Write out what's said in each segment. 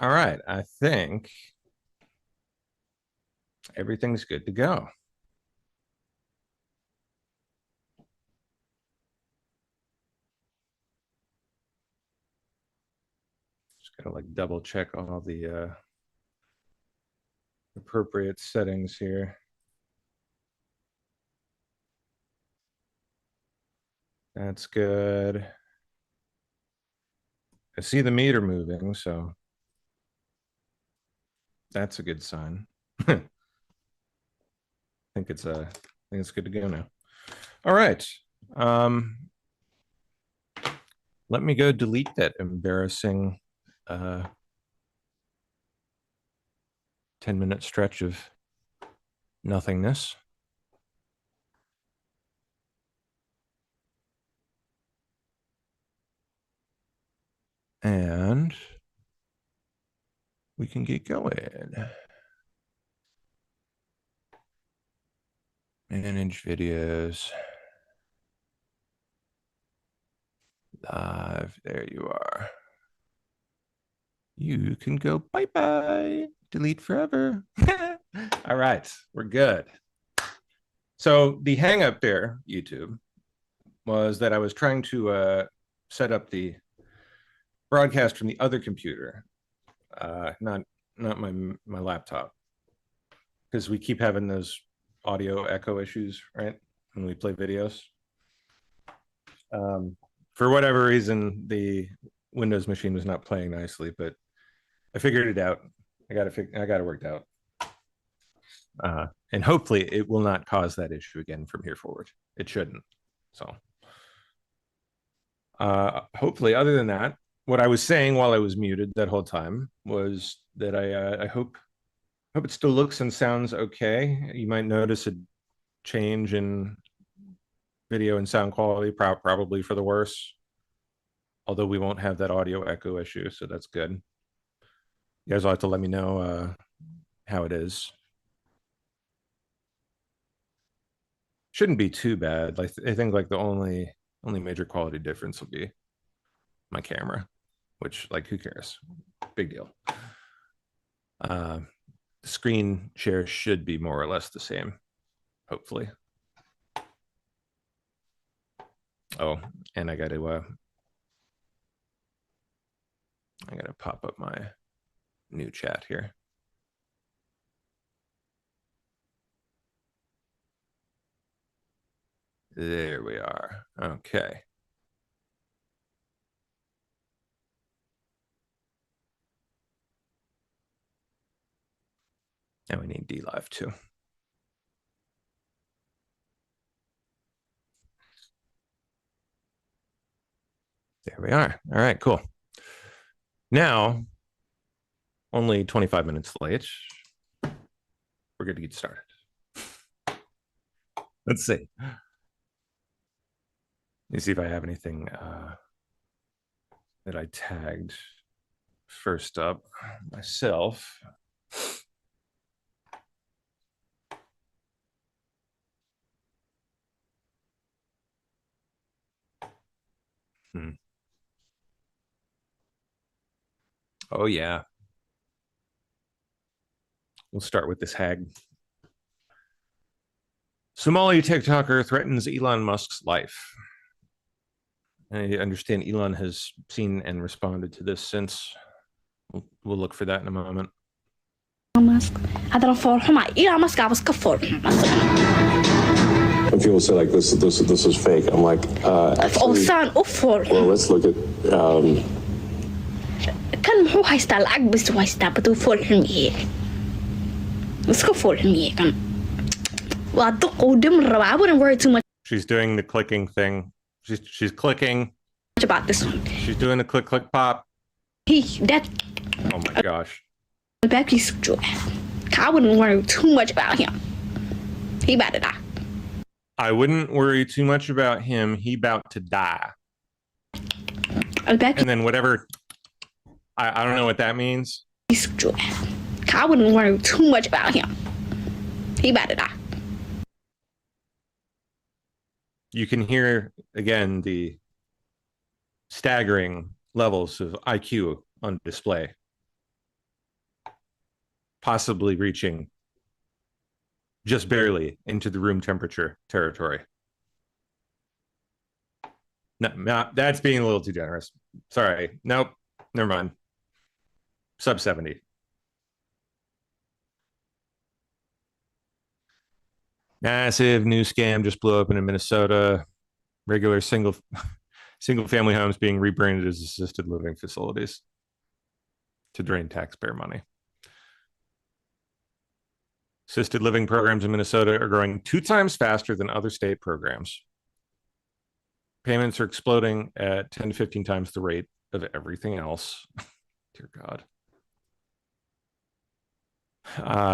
All right, I think everything's good to go. Just gotta like double check all the appropriate settings here. That's good. I see the meter moving, so that's a good sign. I think it's good to go now. All right. Um, let me go delete that embarrassing 10-minute stretch of nothingness. And we can get going. Manage videos. Live. There you are. You can go bye-bye. Delete forever. All right, we're good. So the hang up there, YouTube, was that I was trying to set up the broadcast from the other computer, not my laptop, because we keep having those audio echo issues, right? When we play videos. For whatever reason, the Windows machine was not playing nicely, but I figured it out. I got it worked out. And hopefully it will not cause that issue again from here forward. It shouldn't. So hopefully, other than that, what I was saying while I was muted that whole time was that I hope it still looks and sounds okay. You might notice a change in video and sound quality, probably for the worse. Although we won't have that audio echo issue, so that's good. You guys will have to let me know how it is. Shouldn't be too bad. Like I think like the only major quality difference will be my camera, which like who cares? Big deal. The screen share should be more or less the same, hopefully. Oh, and I gotta pop up my new chat here. There we are. Okay. And we need DLive too. There we are. All right, cool. Now, only 25 minutes late. We're good to get started. Let's see. Let me see if I have anything that I tagged first up myself. Oh, yeah. We'll start with this hag. Somali TikToker threatens Elon Musk's life. I understand Elon has seen and responded to this since. We'll look for that in a moment. Musk. Elon Musk was When people say like this is fake, I'm like, actually, well, let's look at. كان محو هايستا العق بس هايستا بدو فول حمية مسكو فول حمية كان وادق ودم الربع I wouldn't worry too much. She's doing the clicking thing. She's clicking about this one. She's doing the click pop. That. Oh my gosh. The back piece of joy. I wouldn't worry too much about him. He about to die. I wouldn't worry too much about him. He about to die. And then whatever. I don't know what that means. I wouldn't worry too much about him. He about to die. You can hear again the staggering levels of IQ on display possibly reaching just barely into the room temperature territory. No, that's being a little too generous. Sorry. Nope. Never mind. Sub 70. Massive new scam just blew open in Minnesota. Regular single family homes being rebranded as assisted living facilities to drain taxpayer money. Assisted living programs in Minnesota are growing 2 times faster than other state programs. Payments are exploding at 10 to 15 times the rate of everything else. Dear God.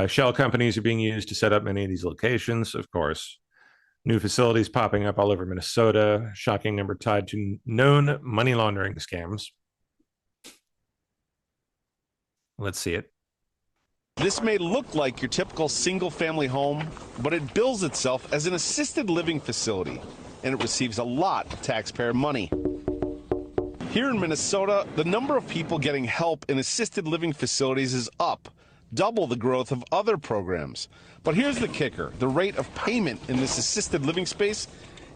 Shell companies are being used to set up many of these locations, of course. New facilities popping up all over Minnesota. Shocking number tied to known money laundering scams. Let's see it. This may look like your typical single-family home, but it bills itself as an assisted living facility, and it receives a lot of taxpayer money. Here in Minnesota, the number of people getting help in assisted living facilities is up, double the growth of other programs. But here's the kicker. The rate of payment in this assisted living space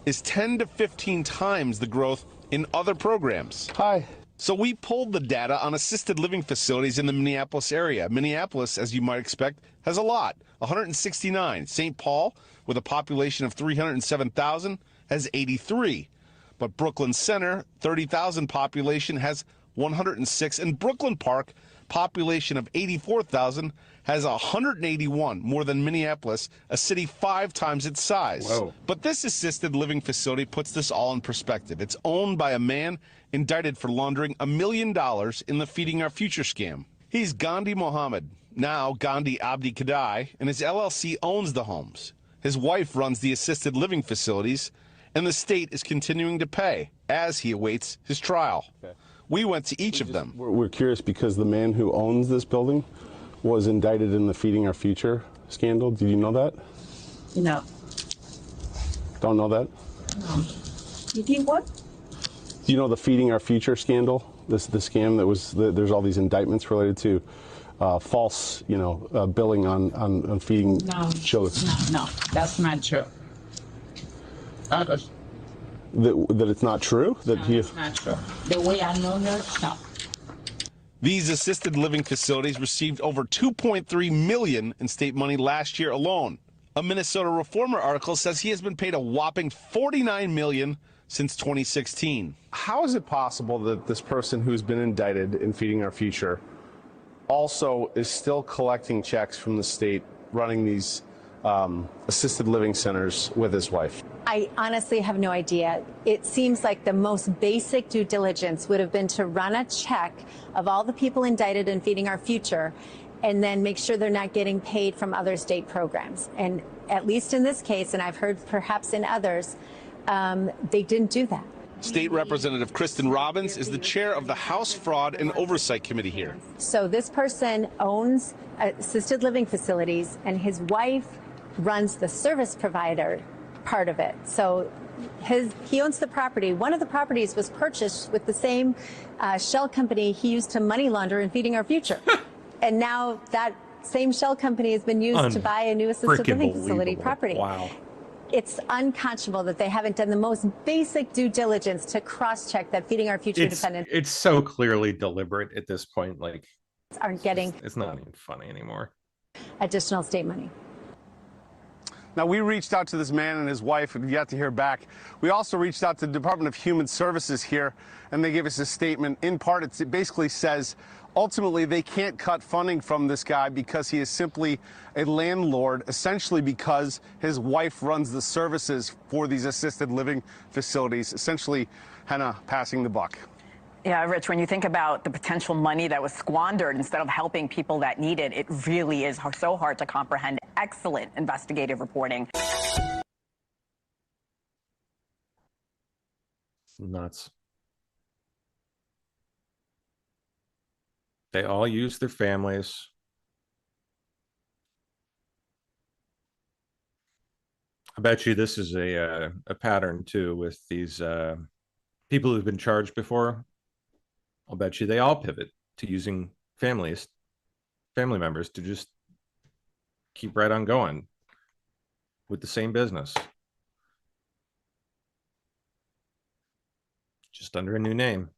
is 10 to 15 times the growth in other programs. Hi. So we pulled the data on assisted living facilities in the Minneapolis area. Minneapolis, as you might expect, has a lot, 169. St. Paul, with a population of 307,000, has 83. But Brooklyn Center, 30,000 population, has 106. And Brooklyn Park, population of 84,000, has 181, more than Minneapolis, a city 5 times its size. Whoa. But this assisted living facility puts this all in perspective. It's owned by a man indicted for laundering $1 million in the Feeding Our Future scam. He's Gandhi Mohammed, now Gandhi Abdi Kadai, and his LLC owns the homes. His wife runs the assisted living facilities, and the state is continuing to pay as he awaits his trial. Okay. We went to each of them. We're curious because the man who owns this building was indicted in the Feeding Our Future scandal. Did you know that? No. Don't know that? No. You think what? Do you know the Feeding Our Future scandal? The scam that was, there's all these indictments related to false, billing on feeding children. No, that's not true. That it's not true? It's not true. The way I know that, no. These assisted living facilities received over $2.3 million in state money last year alone. A Minnesota Reformer article says he has been paid a whopping $49 million since 2016. How is it possible that this person who's been indicted in Feeding Our Future also is still collecting checks from the state, running these assisted living centers with his wife? I honestly have no idea. It seems like the most basic due diligence would have been to run a check of all the people indicted in Feeding Our Future and then make sure they're not getting paid from other state programs. And at least in this case, and I've heard perhaps in others, they didn't do that. State Representative Kristen Robbins is the chair of the House Fraud and Oversight Committee here. So this person owns assisted living facilities, and his wife runs the service provider part of it. So he owns the property. One of the properties was purchased with the same shell company he used to money launder in Feeding Our Future. And now that same shell company has been used to buy a new assisted living facility property. Wow. It's unconscionable that they haven't done the most basic due diligence to cross-check that Feeding Our Future dependents It's so clearly deliberate at this point. Like, aren't getting it's not even funny anymore. additional state money. Now, we reached out to this man and his wife and yet to hear back. We also reached out to the Department of Human Services here, and they gave us a statement. In part, it basically says, ultimately, they can't cut funding from this guy because he is simply a landlord, essentially because his wife runs the services for these assisted living facilities, essentially kind of passing the buck. Yeah, Rich, when you think about the potential money that was squandered instead of helping people that need it, it really is so hard to comprehend. Excellent investigative reporting. Nuts. They all use their families. I bet you this is a pattern too with these people who've been charged before. I'll bet you they all pivot to using family members to just keep right on going with the same business. Just under a new name.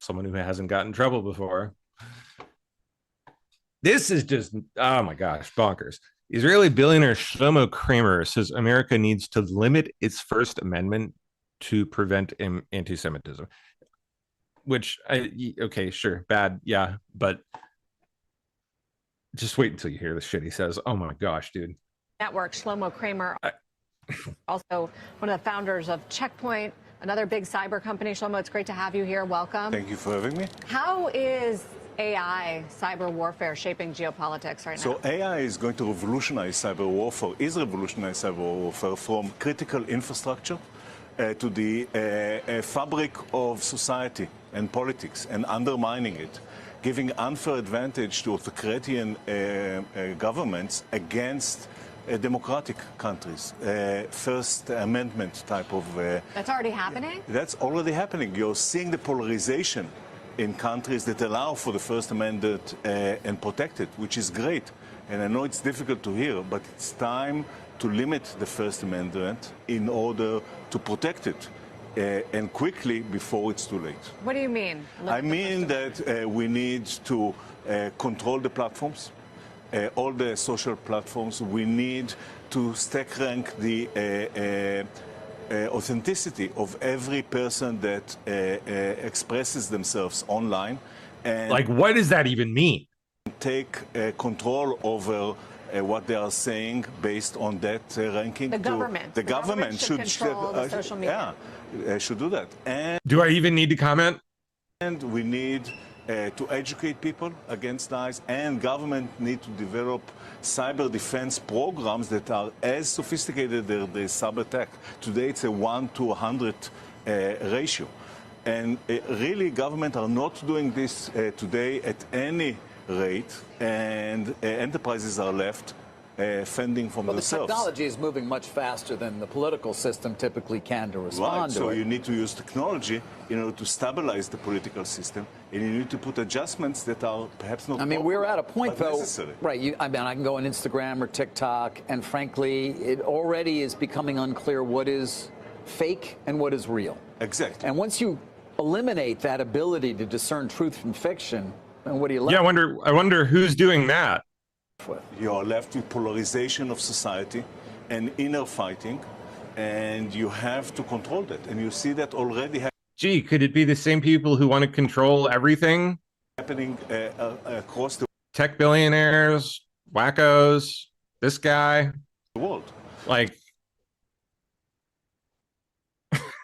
Someone who hasn't gotten in trouble before. This is just, oh my gosh, bonkers. Israeli billionaire Shlomo Kramer says America needs to limit its First Amendment to prevent anti-Semitism. Which, okay, sure, bad, yeah, but just wait until you hear the shit he says. Oh my gosh, dude. Network, Shlomo Kramer, also one of the founders of Checkpoint, another big cyber company. Shlomo, it's great to have you here. Welcome. Thank you for having me. How is AI, cyber warfare, shaping geopolitics right now? So AI is going to revolutionize cyber warfare, is revolutionize cyber warfare from critical infrastructure to the fabric of society and politics and undermining it, giving unfair advantage to authoritarian governments against democratic countries, First Amendment type of... That's already happening? That's already happening. You're seeing the polarization in countries that allow for the First Amendment and protect it, which is great. And I know it's difficult to hear, but it's time to limit the First Amendment in order to protect it, and quickly before it's too late. What do you mean? I mean that we need to control the platforms, all the social platforms. We need to stack rank the authenticity of every person that expresses themselves online. And like, what does that even mean? Take control over what they are saying based on that ranking. The government. The government should control the social media. Yeah, should do that. And do I even need to comment? And we need to educate people against lies, and government need to develop cyber defense programs that are as sophisticated as the cyber attack. Today it's a 1 to 100 ratio. And really government are not doing this today at any rate, and enterprises are left fending from themselves. The technology is moving much faster than the political system typically can to respond to it. So you need to use technology in order to stabilize the political system, and you need to put adjustments that are perhaps not. I mean, we're at a point, though, necessary. Right? I mean, I can go on Instagram or TikTok, and frankly, it already is becoming unclear what is fake and what is real. Exactly. And once you eliminate that ability to discern truth from fiction, and what do you left? Yeah, I wonder who's doing that. You're left with polarization of society and inner fighting, and you have to control that. And you see that already Gee, could it be the same people who want to control everything? happening across the Tech billionaires, wackos, this guy. world. Like,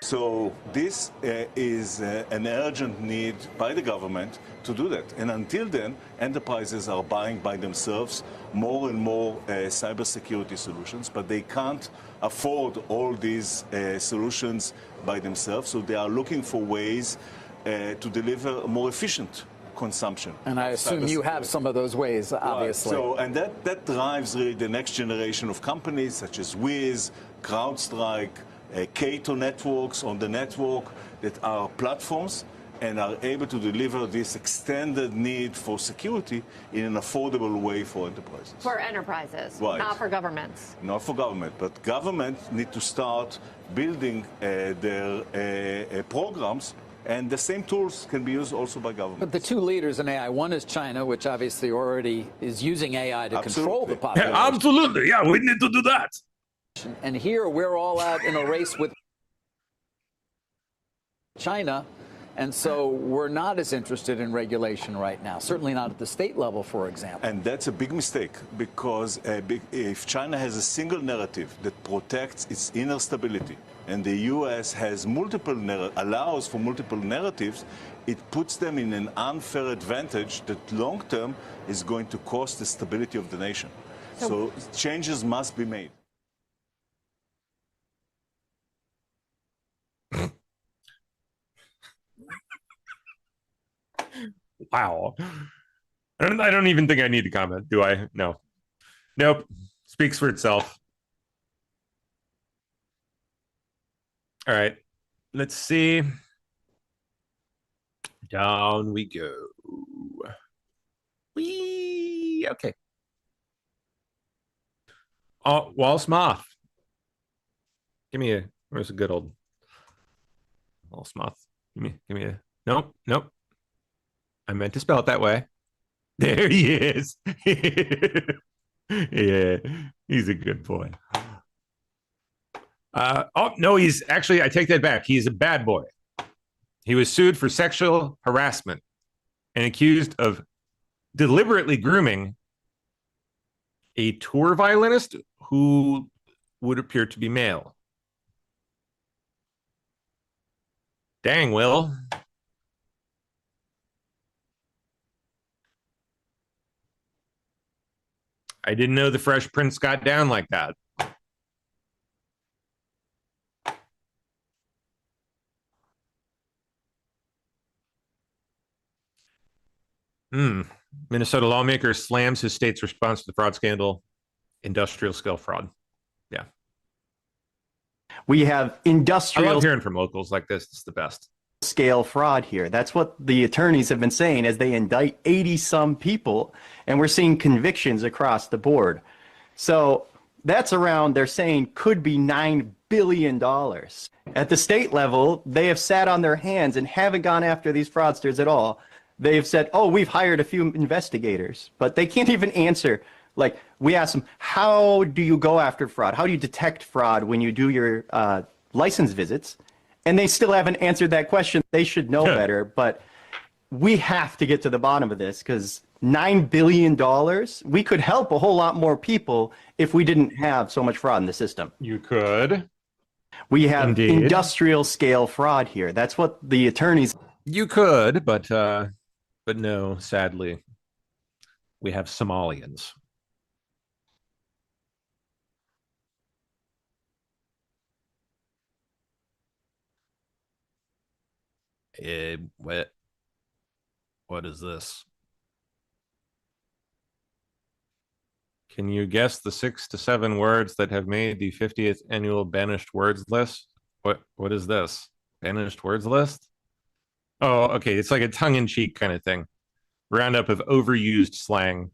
so this is an urgent need by the government to do that. And until then, enterprises are buying by themselves more and more cybersecurity solutions, but they can't afford all these solutions by themselves. So they are looking for ways to deliver a more efficient consumption. And I assume you have some of those ways, obviously. Right. So, and that drives really the next generation of companies such as Wiz, CrowdStrike, Cato networks on the network that are platforms and are able to deliver this extended need for security in an affordable way for enterprises. For enterprises, right. Not for governments. Not for government, but government need to start building their programs, and the same tools can be used also by government. But the two leaders in AI, one is China, which obviously already is using AI to control the population. Yeah, absolutely, yeah, we need to do that. And here we're all out in a race with China, and so we're not as interested in regulation right now, certainly not at the state level, for example. And that's a big mistake, because if China has a single narrative that protects its inner stability, and the U.S. has allows for multiple narratives, it puts them in an unfair advantage that long-term is going to cost the stability of the nation. So changes must be made. Wow. I don't even think I need to comment, do I? No. Nope. Speaks for itself. All right. Let's see. Down we go. Okay. Oh, Wallace Moth. Where's a good old Wallace Moth? Give me a, nope, nope. I meant to spell it that way. There he is. Yeah, he's a good boy. Oh, no, he's actually, I take that back. He's a bad boy. He was sued for sexual harassment and accused of deliberately grooming a tour violinist who would appear to be male. Dang, Will. I didn't know the Fresh Prince got down like that. Minnesota lawmaker slams his state's response to the fraud scandal, industrial scale fraud. Yeah. We have industrial. I love hearing from locals like this. It's the best. Scale fraud here. That's what the attorneys have been saying as they indict 80 some people, and we're seeing convictions across the board. So that's around, they're saying, could be $9 billion. At the state level, they have sat on their hands and haven't gone after these fraudsters at all. They've said, oh, we've hired a few investigators, but they can't even answer. Like, we asked them, how do you go after fraud? How do you detect fraud when you do your license visits? And they still haven't answered that question. They should know better, but we have to get to the bottom of this, because $9 billion, we could help a whole lot more people if we didn't have so much fraud in the system. You could. We have Indeed. industrial scale fraud here. That's what the attorneys. You could, but no, sadly, we have Somalians. What is this? Can you guess the 6 to 7 words that have made the 50th annual banished words list? What is this? Banished words list? Oh, okay. It's like a tongue-in-cheek kind of thing. Roundup of overused slang.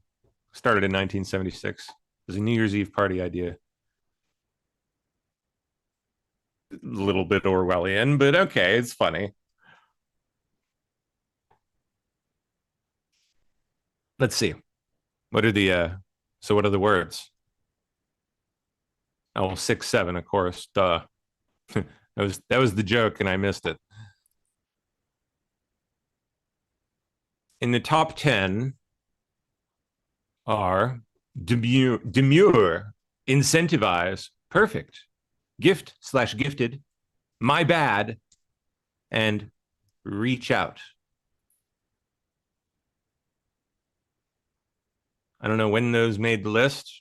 Started in 1976. It was a New Year's Eve party idea. A little bit Orwellian, but okay, it's funny. Let's see. What are the words? Oh, 6, 7, of course. Duh. that was the joke, and I missed it. In the top 10 are demure, incentivize, perfect, gift/gifted, my bad, and reach out. I don't know when those made the list.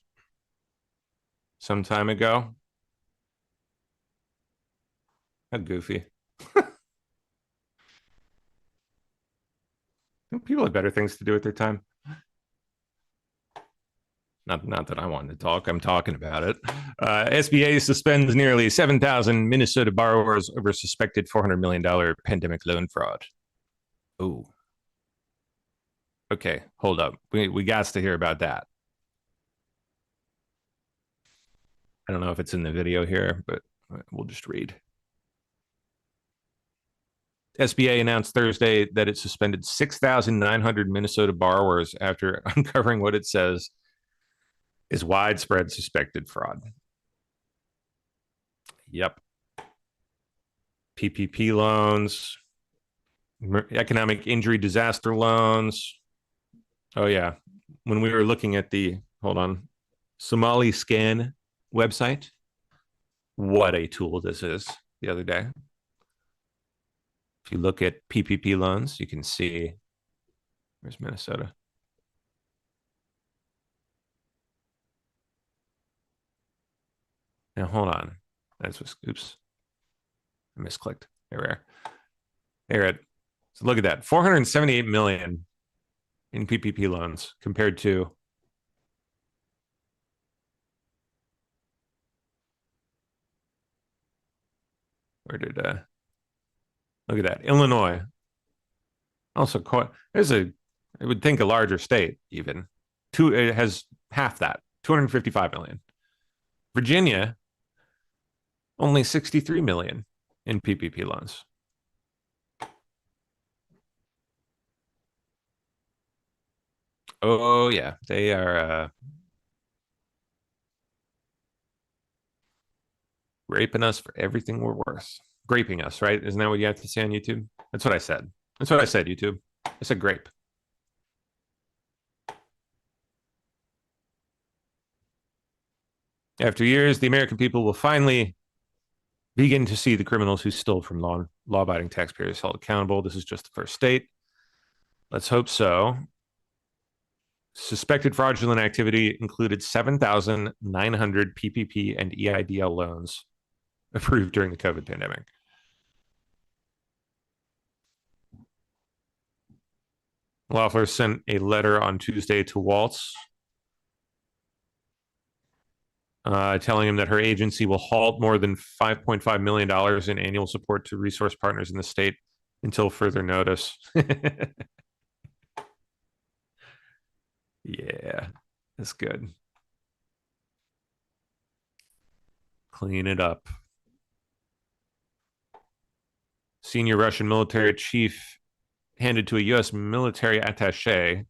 Some time ago. How goofy. People have better things to do with their time. Not that I wanted to talk. I'm talking about it. SBA suspends nearly 7,000 Minnesota borrowers over suspected $400 million pandemic loan fraud. Ooh. Okay, hold up. We got to hear about that. I don't know if it's in the video here, but we'll just read. SBA announced Thursday that it suspended 6,900 Minnesota borrowers after uncovering what it says is widespread suspected fraud. Yep. PPP loans, economic injury disaster loans. Oh, yeah. When we were looking at the, hold on, Somali Scan website, what a tool this is the other day. If you look at PPP loans, you can see, where's Minnesota? Now, hold on. That's what, oops. I misclicked. There we are. There. So look at that. 478 million in PPP loans compared to where did look at that. Illinois. Also quite there's I would think a larger state even. It has half that, 255 million. Virginia, only 63 million in PPP loans. Oh yeah, they are raping us for everything we're worth. Graping us, right? Isn't that what you have to say on YouTube? That's what I said. That's what I said, YouTube. I said grape. After years, the American people will finally begin to see the criminals who stole from law-abiding taxpayers held accountable. This is just the first state. Let's hope so. Suspected fraudulent activity included 7,900 PPP and EIDL loans approved during the COVID pandemic. Loeffler sent a letter on Tuesday to Waltz telling him that her agency will halt more than $5.5 million in annual support to resource partners in the state until further notice. Yeah, that's good. Clean it up. Senior Russian military chief handed to a U.S. military attaché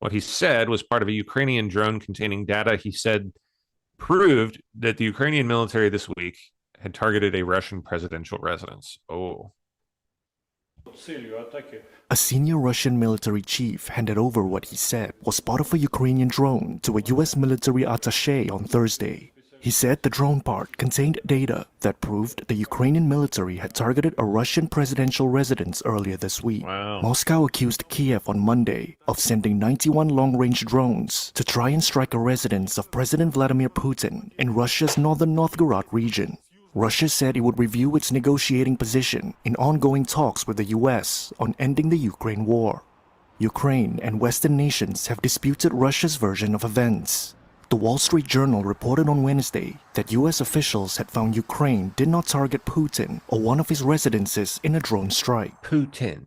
what he said was part of a Ukrainian drone containing data he said proved that the Ukrainian military this week had targeted a Russian presidential residence. Oh. A senior Russian military chief handed over what he said was part of a Ukrainian drone to a U.S. military attaché on Thursday. He said the drone part contained data that proved the Ukrainian military had targeted a Russian presidential residence earlier this week. Wow. Moscow accused Kiev on Monday of sending 91 long-range drones to try and strike a residence of President Vladimir Putin in Russia's northern Novgorod region. Russia said it would review its negotiating position in ongoing talks with the U.S. on ending the Ukraine war. Ukraine and Western nations have disputed Russia's version of events. The Wall Street Journal reported on Wednesday that U.S. officials had found Ukraine did not target Putin or one of his residences in a drone strike. Putin.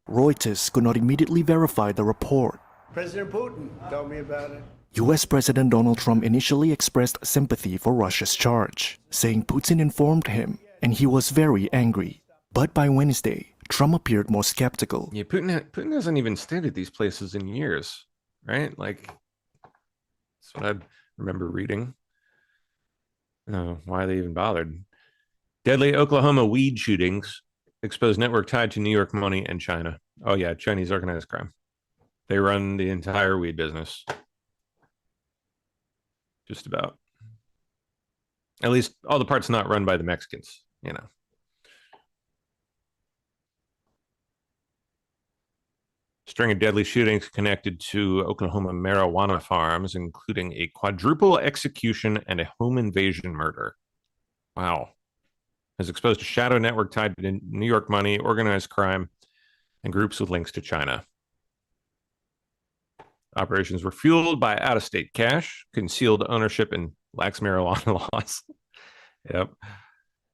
Reuters could not immediately verify the report. President Putin told me about it. U.S. President Donald Trump initially expressed sympathy for Russia's charge, saying Putin informed him and he was very angry. But by Wednesday, Trump appeared more skeptical. Yeah, Putin hasn't even stayed at these places in years, right? Like, that's what I remember reading. Why they even bothered. Deadly Oklahoma weed shootings exposed network tied to New York money and China. Oh yeah, Chinese organized crime. They run the entire weed business. Just about. At least all the parts not run by the Mexicans, you know. String of deadly shootings connected to Oklahoma marijuana farms, including a quadruple execution and a home invasion murder. Wow. Has exposed a shadow network tied to New York money, organized crime, and groups with links to China. Operations were fueled by out-of-state cash, concealed ownership, and lax marijuana laws. Yep.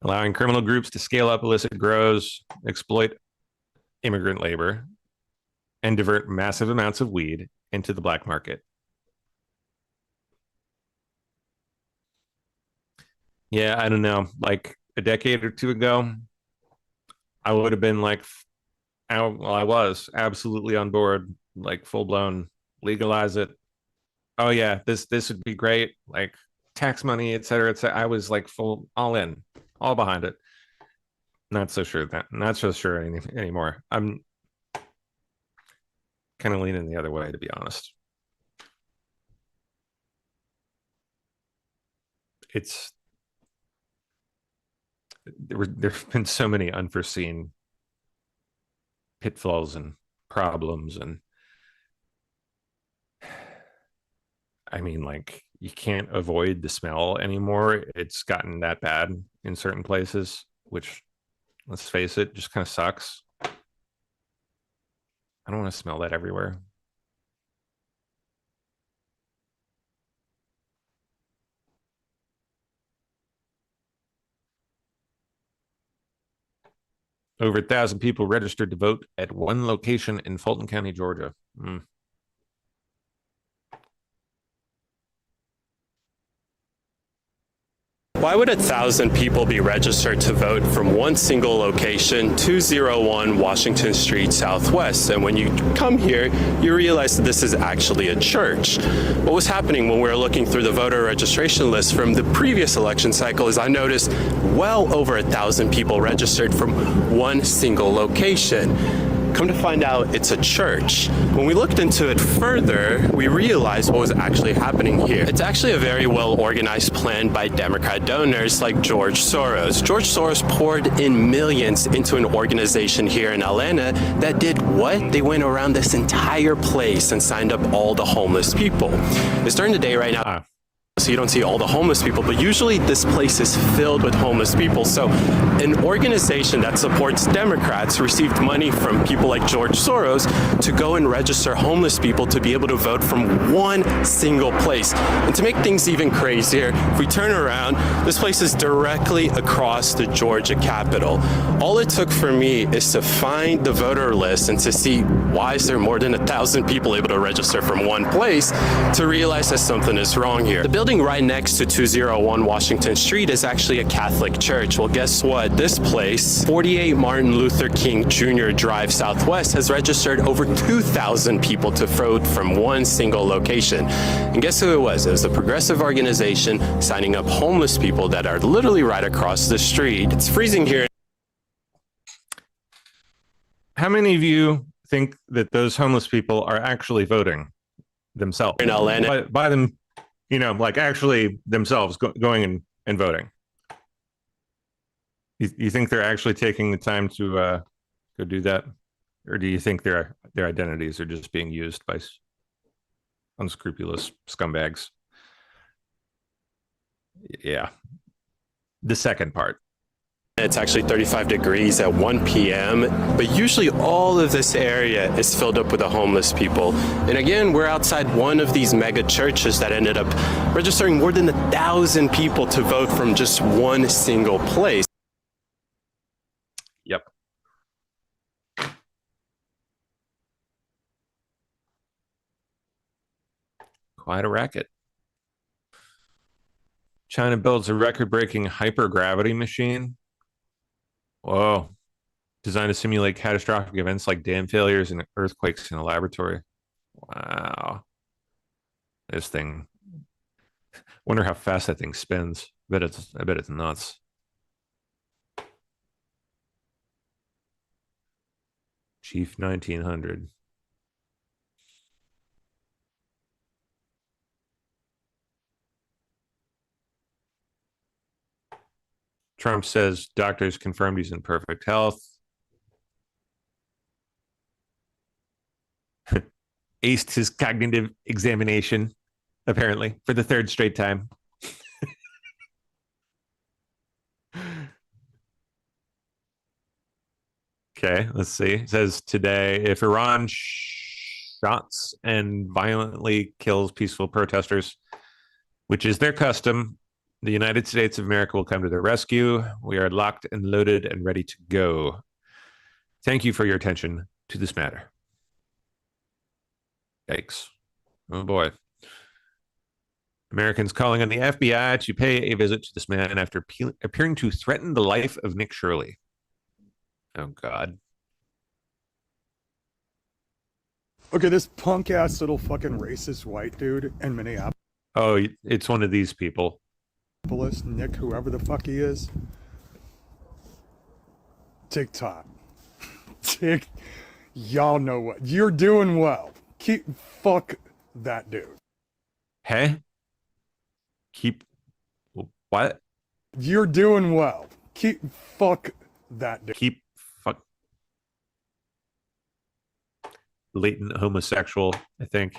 Allowing criminal groups to scale up illicit grows, exploit immigrant labor, and divert massive amounts of weed into the black market. Yeah, I don't know. Like a decade or two ago, I would have been like, well, I was absolutely on board, like full blown legalize it. Oh yeah, this would be great. Like tax money, et cetera, et cetera. I was like full, all in, all behind it. Not so sure anymore. I'm kind of leaning the other way, to be honest. There've been so many unforeseen pitfalls and problems, and I mean, like, you can't avoid the smell anymore. It's gotten that bad in certain places, which, let's face it, just kind of sucks. I don't want to smell that everywhere. Over 1,000 people registered to vote at one location in Fulton County, Georgia. Why would 1,000 people be registered to vote from one single location, 201 Washington Street Southwest? And when you come here, you realize that this is actually a church. What was happening when we were looking through the voter registration list from the previous election cycle is I noticed well over 1,000 people registered from one single location. Come to find out, it's a church. When we looked into it further, we realized what was actually happening here. It's actually a very well-organized plan by Democrat donors like George Soros. George Soros poured in millions into an organization here in Atlanta that did what? They went around this entire place and signed up all the homeless people. It's during the day right now, so you don't see all the homeless people, but usually this place is filled with homeless people. So an organization that supports Democrats received money from people like George Soros to go and register homeless people to be able to vote from one single place. And to make things even crazier, if we turn around, this place is directly across the Georgia Capitol. All it took for me is to find the voter list and to see why is there more than 1,000 people able to register from one place to realize that something is wrong here. The building right next to 201 Washington Street is actually a Catholic church. Well, guess what? This place, 48 Martin Luther King Jr. Drive Southwest, has registered over 2,000 people to vote from one single location. And guess who it was? It was a progressive organization signing up homeless people that are literally right across the street. It's freezing here. How many of you think that those homeless people are actually voting themselves in Atlanta by them, you know, like actually themselves going and voting? You think they're actually taking the time to go do that, or do you think their identities are just being used by unscrupulous scumbags? Yeah, the second part. It's actually 35 degrees at 1 p.m., but usually all of this area is filled up with the homeless people. And again, we're outside one of these mega churches that ended up registering more than 1,000 people to vote from just one single place. Yep. Quite a racket. China builds a record-breaking hypergravity machine. Whoa. Designed to simulate catastrophic events like dam failures and earthquakes in a laboratory. Wow. This thing. Wonder how fast that thing spins. I bet it's nuts. Chief 1900. Trump says doctors confirmed he's in perfect health. Aced his cognitive examination, apparently, for the third straight time. Okay, let's see. It says today, if Iran shots and violently kills peaceful protesters, which is their custom, the United States of America will come to their rescue. We are locked and loaded and ready to go. Thank you for your attention to this matter. Yikes. Oh boy. Americans calling on the FBI to pay a visit to this man after appearing to threaten the life of Nick Shirley. Oh, God. Okay, this punk-ass little fucking racist white dude in Minneapolis. Oh, it's one of these people. Nick, whoever the fuck he is. TikTok. Y'all know what. You're doing well. Fuck that dude. Hey? What? You're doing well. Fuck that dude. Latent homosexual, I think.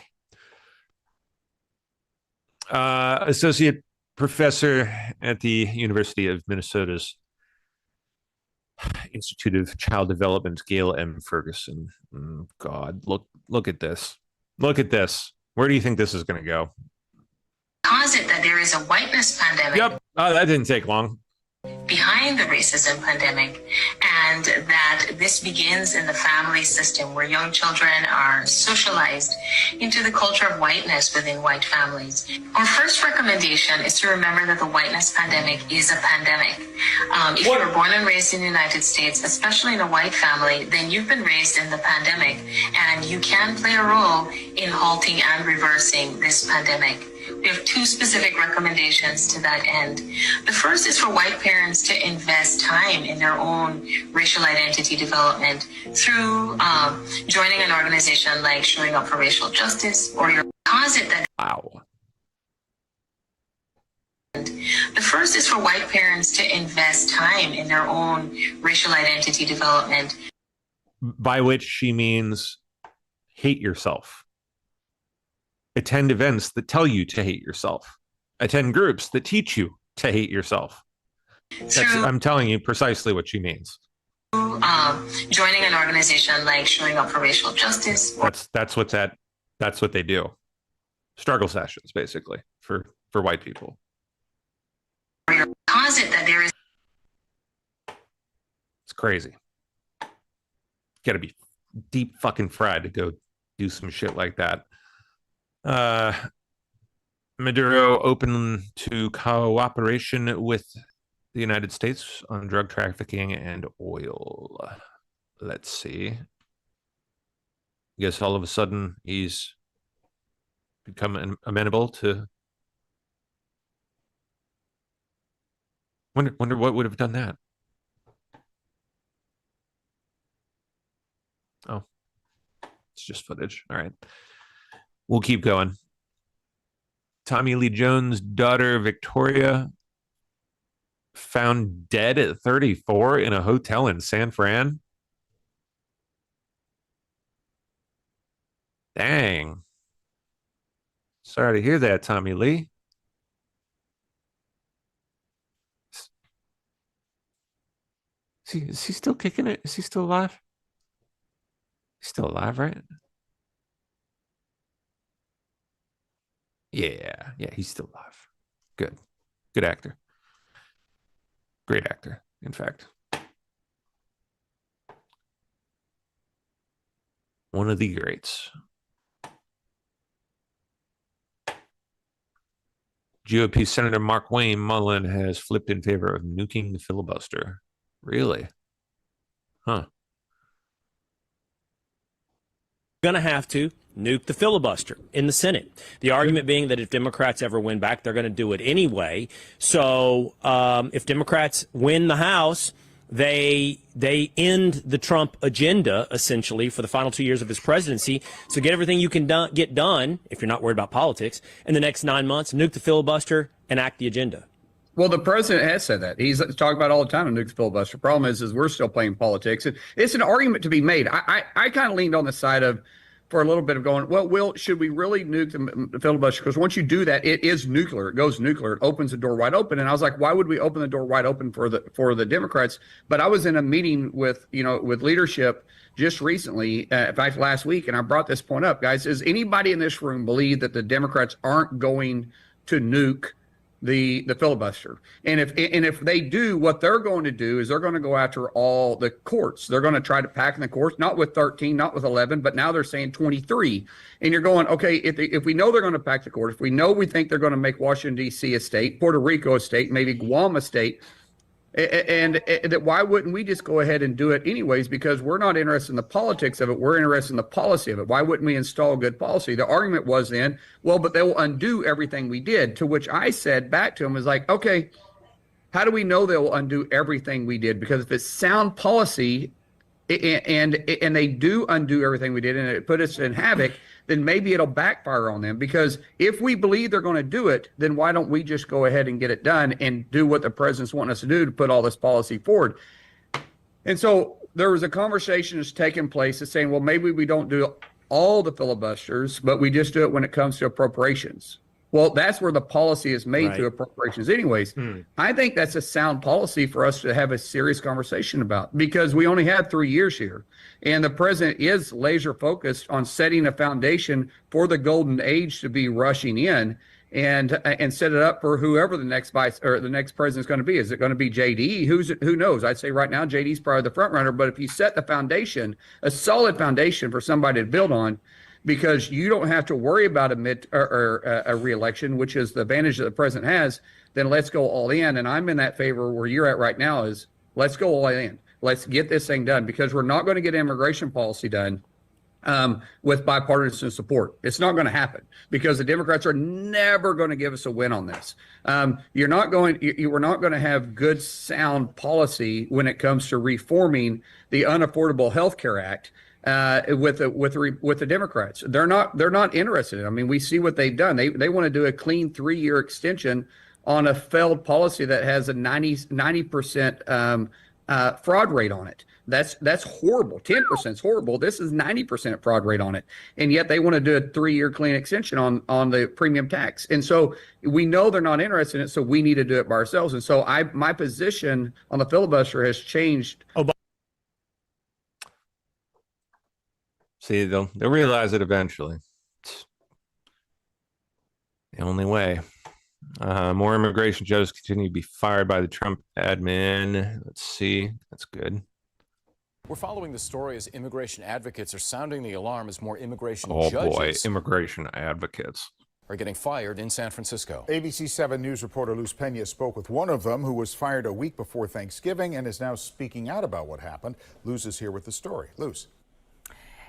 Associate professor at the University of Minnesota's Institute of Child Development, Gail M. Ferguson. God, look at this. Look at this. Where do you think this is going to go? Posit that there is a whiteness pandemic. Yep. Oh, that didn't take long. Behind behind the racism pandemic, and that this begins in the family system where young children are socialized into the culture of whiteness within white families. Our first recommendation is to remember that the whiteness pandemic is a pandemic. If you were born and raised in the United States, especially in a white family, then you've been raised in the pandemic, and you can play a role in halting and reversing this pandemic. We have two specific recommendations to that end. The first is for white parents to invest time in their own racial identity development through joining an organization like Showing Up for Racial Justice or your deposit that. Wow. The first is for white parents to invest time in their own racial identity development. By which she means hate yourself. Attend events that tell you to hate yourself. Attend groups that teach you to hate yourself. I'm telling you precisely what she means. Joining an organization like Showing Up for Racial Justice. That's what they do. Struggle sessions, basically, for white people. Posit that there is. It's crazy. Got to be deep fucking fried to go do some shit like that. Maduro open to cooperation with the United States on drug trafficking and oil. Let's see. I guess all of a sudden he's become amenable to. Wonder what would have done that. Oh, it's just footage. All right. We'll keep going. Tommy Lee Jones' daughter, Victoria, found dead at 34 in a hotel in San Fran. Dang. Sorry to hear that, Tommy Lee. Is he still kicking it? Is he still alive? He's still alive, right? Yeah, he's still alive. Good actor. Great actor, in fact. One of the greats. GOP Senator Mark Wayne Mullen has flipped in favor of nuking the filibuster. Really? Huh. Going to have to nuke the filibuster in the Senate. The argument being that if Democrats ever win back, they're going to do it anyway. So if Democrats win the House, they end the Trump agenda, essentially, for the final 2 years of his presidency. So get everything you can get done, if you're not worried about politics, in the next 9 months, nuke the filibuster, enact the agenda. Well, the president has said that. He's talking about all the time, a nuke the filibuster. Problem is we're still playing politics. It's an argument to be made. I kind of leaned on the side of, for a little bit of going, well, Will, should we really nuke the filibuster? Because once you do that, it is nuclear. It goes nuclear. It opens the door wide open. And I was like, why would we open the door wide open for the Democrats? But I was in a meeting with leadership just recently, in fact, last week, and I brought this point up, guys. Does anybody in this room believe that the Democrats aren't going to nuke the filibuster? And if they do, what they're going to do is they're going to go after all the courts. They're going to try to pack in the courts, not with 13, not with 11, but now they're saying 23. And you're going, okay, if we know they're going to pack the court, if we think they're going to make Washington, D.C. a state, Puerto Rico a state, maybe Guam a state, and that why wouldn't we just go ahead and do it anyways? Because we're not interested in the politics of it. We're interested in the policy of it. Why wouldn't we install good policy? The argument was then, well, but they will undo everything we did. To which I said back to him was like, okay, how do we know they will undo everything we did? Because if it's sound policy and they do undo everything we did and it put us in havoc, then maybe it'll backfire on them. Because if we believe they're going to do it, then why don't we just go ahead and get it done and do what the president's wanting us to do to put all this policy forward? And so there was a conversation that's taking place that's saying, well, maybe we don't do all the filibusters, but we just do it when it comes to appropriations. Well, that's where the policy is made to appropriations anyways. I think that's a sound policy for us to have a serious conversation about, because we only had 3 years here. And the president is laser focused on setting a foundation for the golden age to be rushing in. and set it up for whoever the next vice or the next president is going to be. Is it going to be JD? Who knows? I'd say right now JD's probably the front runner. But if you set the foundation, a solid foundation for somebody to build on, because you don't have to worry about a reelection, which is the advantage that the president has, then let's go all in. And I'm in that favor where you're at right now is let's go all in. Let's get this thing done, because we're not going to get immigration policy done with bipartisan support. It's not going to happen because the Democrats are never going to give us a win on this. We're not going to have good, sound policy when it comes to reforming the Unaffordable Health Care Act with the Democrats. They're not interested in it. I mean, we see what they've done. They want to do a clean 3-year extension on a failed policy that has a 90% fraud rate on it. That's horrible. 10% is horrible. This is 90% fraud rate on it. And yet they want to do a 3-year clean extension on the premium tax. And so we know they're not interested in it, so we need to do it by ourselves. And so my position on the filibuster has changed. See, they'll realize it eventually. It's the only way. More immigration judges continue to be fired by the Trump admin. Let's see. That's good. We're following the story as immigration advocates are sounding the alarm as more immigration judges, immigration advocates, are getting fired in San Francisco. ABC 7 News reporter Luz Pena spoke with one of them who was fired a week before Thanksgiving and is now speaking out about what happened. Luz is here with the story. Luz.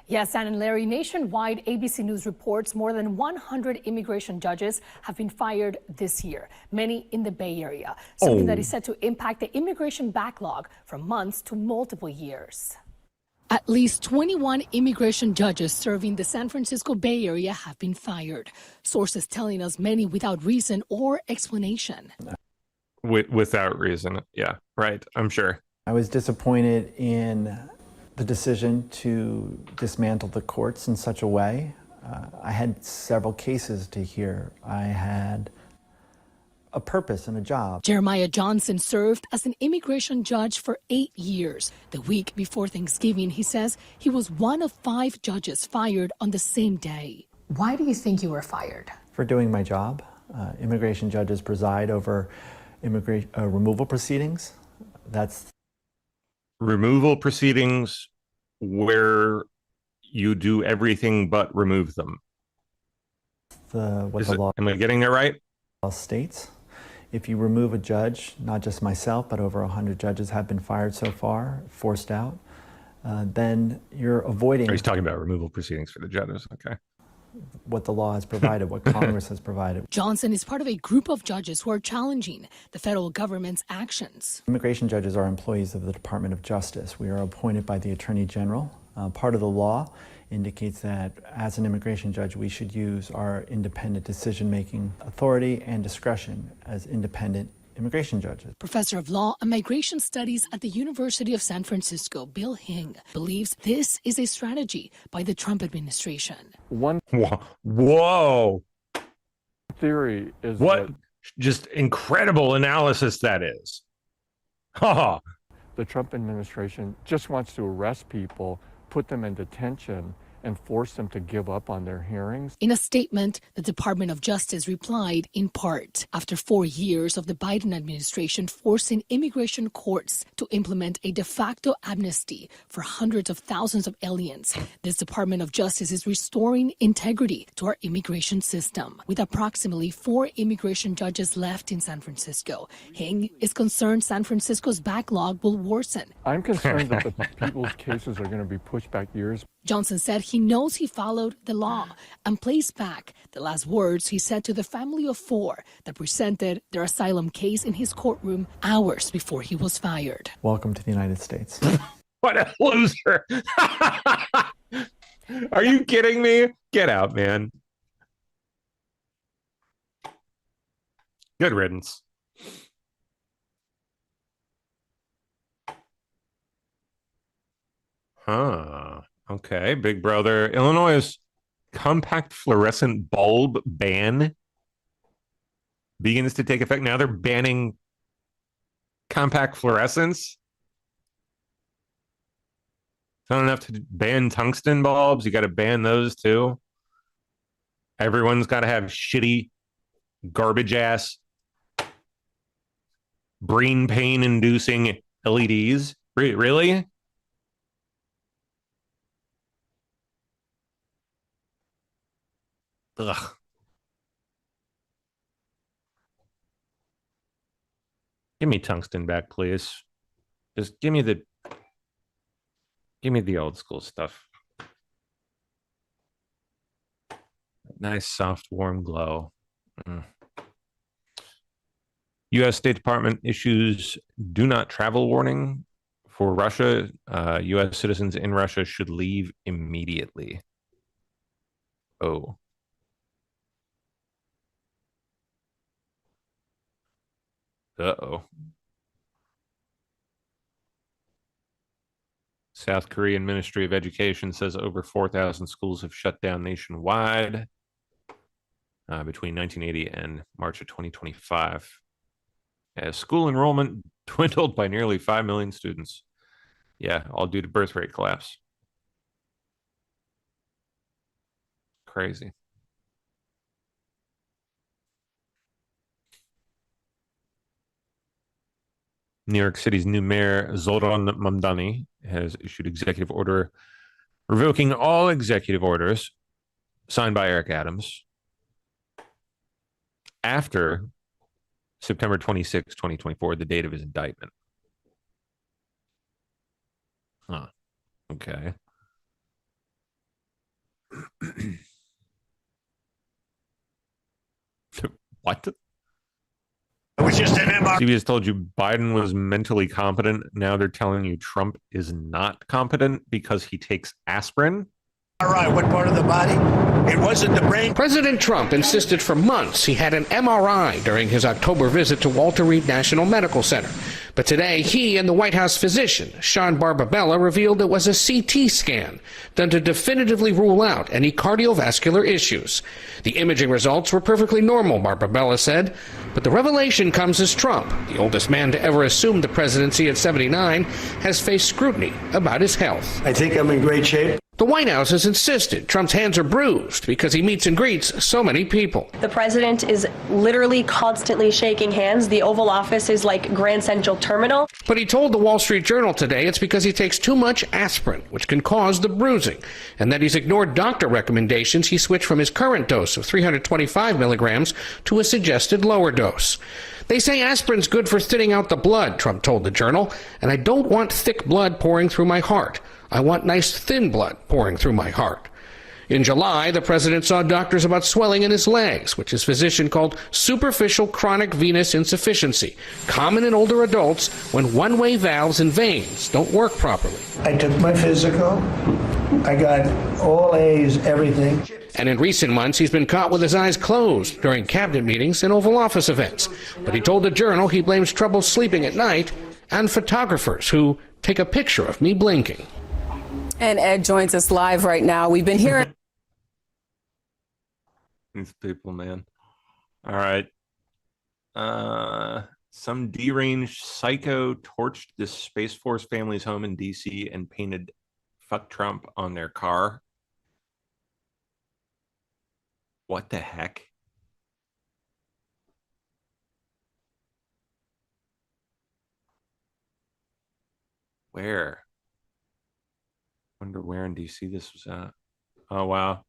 Yes, Ann and Larry, nationwide, ABC News reports more than 100 immigration judges have been fired this year, many in the Bay Area, something that is set to impact the immigration backlog from months to multiple years. At least 21 immigration judges serving the San Francisco Bay Area have been fired. Sources telling us many without reason or explanation. Without reason, yeah, right, I'm sure. I was disappointed in the decision to dismantle the courts in such a way. I had several cases to hear. I had a purpose and a job. Jeremiah Johnson served as an immigration judge for 8 years. The week before Thanksgiving, he says he was one of 5 judges fired on the same day. Why do you think you were fired? For doing my job. Immigration judges preside over removal proceedings. That's removal proceedings where you do everything but remove them. Am I getting it right? States. If you remove a judge, not just myself, but over 100 judges have been fired so far, forced out, then you're avoiding... He's talking about removal proceedings for the judges, okay. What the law has provided, what Congress has provided. Johnson is part of a group of judges who are challenging the federal government's actions. Immigration judges are employees of the Department of Justice. We are appointed by the Attorney General. Part of the law indicates that as an immigration judge, we should use our independent decision-making authority and discretion as independent immigration judges. Professor of Law and Migration Studies at the University of San Francisco, Bill Hing, believes this is a strategy by the Trump administration. Whoa. Theory is what just incredible analysis that is. Ha! The Trump administration just wants to arrest people, put them in detention, and force them to give up on their hearings. In a statement, the Department of Justice replied in part, after 4 years of the Biden administration forcing immigration courts to implement a de facto amnesty for hundreds of thousands of aliens, this Department of Justice is restoring integrity to our immigration system. With approximately 4 immigration judges left in San Francisco, Hing is concerned San Francisco's backlog will worsen. I'm concerned that the people's cases are going to be pushed back years. Johnson said he knows he followed the law and placed back the last words he said to the family of 4 that presented their asylum case in his courtroom hours before he was fired. Welcome to the United States. What a loser. Are you kidding me? Get out, man. Good riddance. Huh. Okay, Big Brother. Illinois' compact fluorescent bulb ban begins to take effect. Now they're banning compact fluorescents. It's not enough to ban tungsten bulbs. You got to ban those too. Everyone's got to have shitty garbage ass, brain pain inducing LEDs. Really? Ugh. Give me tungsten back, please. Just give me the old school stuff. Nice, soft, warm glow. U.S. State Department issues do not travel warning for Russia. U.S. citizens in Russia should leave immediately. Oh. Uh-oh. South Korean Ministry of Education says over 4,000 schools have shut down nationwide between 1980 and March of 2025. As school enrollment dwindled by nearly 5 million students. Yeah, all due to birth rate collapse. Crazy. New York City's new mayor, Zoran Mamdani, has issued executive order revoking all executive orders signed by Eric Adams after September 26, 2024, the date of his indictment. Huh. Okay. What? It was just an MRI. CBS told you Biden was mentally competent. Now they're telling you Trump is not competent because he takes aspirin. All right, what part of the body? It wasn't the brain. President Trump insisted for months he had an MRI during his October visit to Walter Reed National Medical Center. But today, he and the White House physician, Sean Barbabella, revealed it was a CT scan done to definitively rule out any cardiovascular issues. The imaging results were perfectly normal, Barbabella said. But the revelation comes as Trump, the oldest man to ever assume the presidency at 79, has faced scrutiny about his health. I think I'm in great shape. The White House has insisted Trump's hands are bruised because he meets and greets so many people. The president is literally constantly shaking hands. The Oval Office is like Grand Central Terminal. But he told the Wall Street Journal today it's because he takes too much aspirin, which can cause the bruising, and that he's ignored doctor recommendations. He switched from his current dose of 325 milligrams to a suggested lower dose. They say aspirin's good for thinning out the blood, Trump told the Journal, and I don't want thick blood pouring through my heart. I want nice thin blood pouring through my heart. In July, the president saw doctors about swelling in his legs, which his physician called superficial chronic venous insufficiency, common in older adults when one-way valves and veins don't work properly. I took my physical. I got all A's, everything. And in recent months, he's been caught with his eyes closed during cabinet meetings and Oval Office events. But he told the Journal he blames trouble sleeping at night on photographers who take a picture of me blinking. And Ed joins us live right now. We've been hearing these people, man. All right. Some deranged psycho torched this Space Force family's home in DC and painted "Fuck Trump" on their car. What the heck? Where? Wonder where in DC this was at. Oh, wow.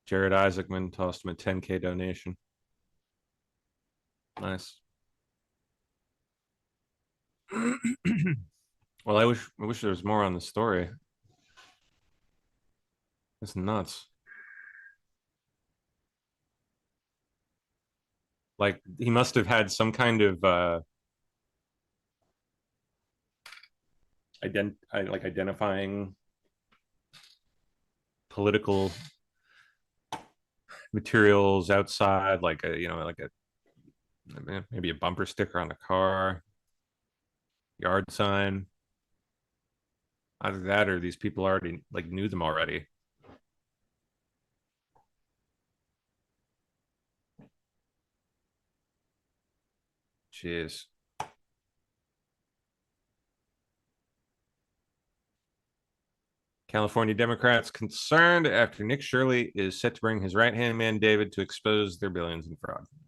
Jared Isaacman tossed him a 10K donation. Nice. Well, I wish there was more on the story. That's nuts. Like, he must have had some kind of identifying political materials outside, like maybe a bumper sticker on the car, yard sign. Either that or these people already knew them already. Jeez. California Democrats concerned after Nick Shirley is set to bring his right-hand man David to expose their billions in fraud.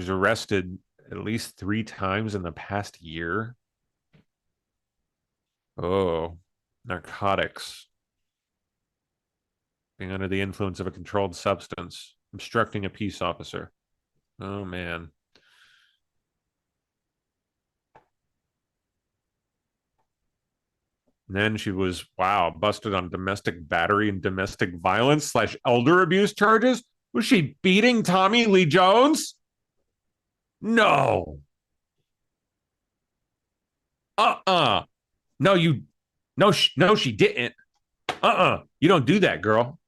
She's arrested at least 3 times in the past year. Oh, narcotics. Being under the influence of a controlled substance. Obstructing a peace officer. Oh, man. And then she was, wow, busted on domestic battery and domestic violence / elder abuse charges. Was she beating Tommy Lee Jones? No. No, no, she didn't. You don't do that, girl.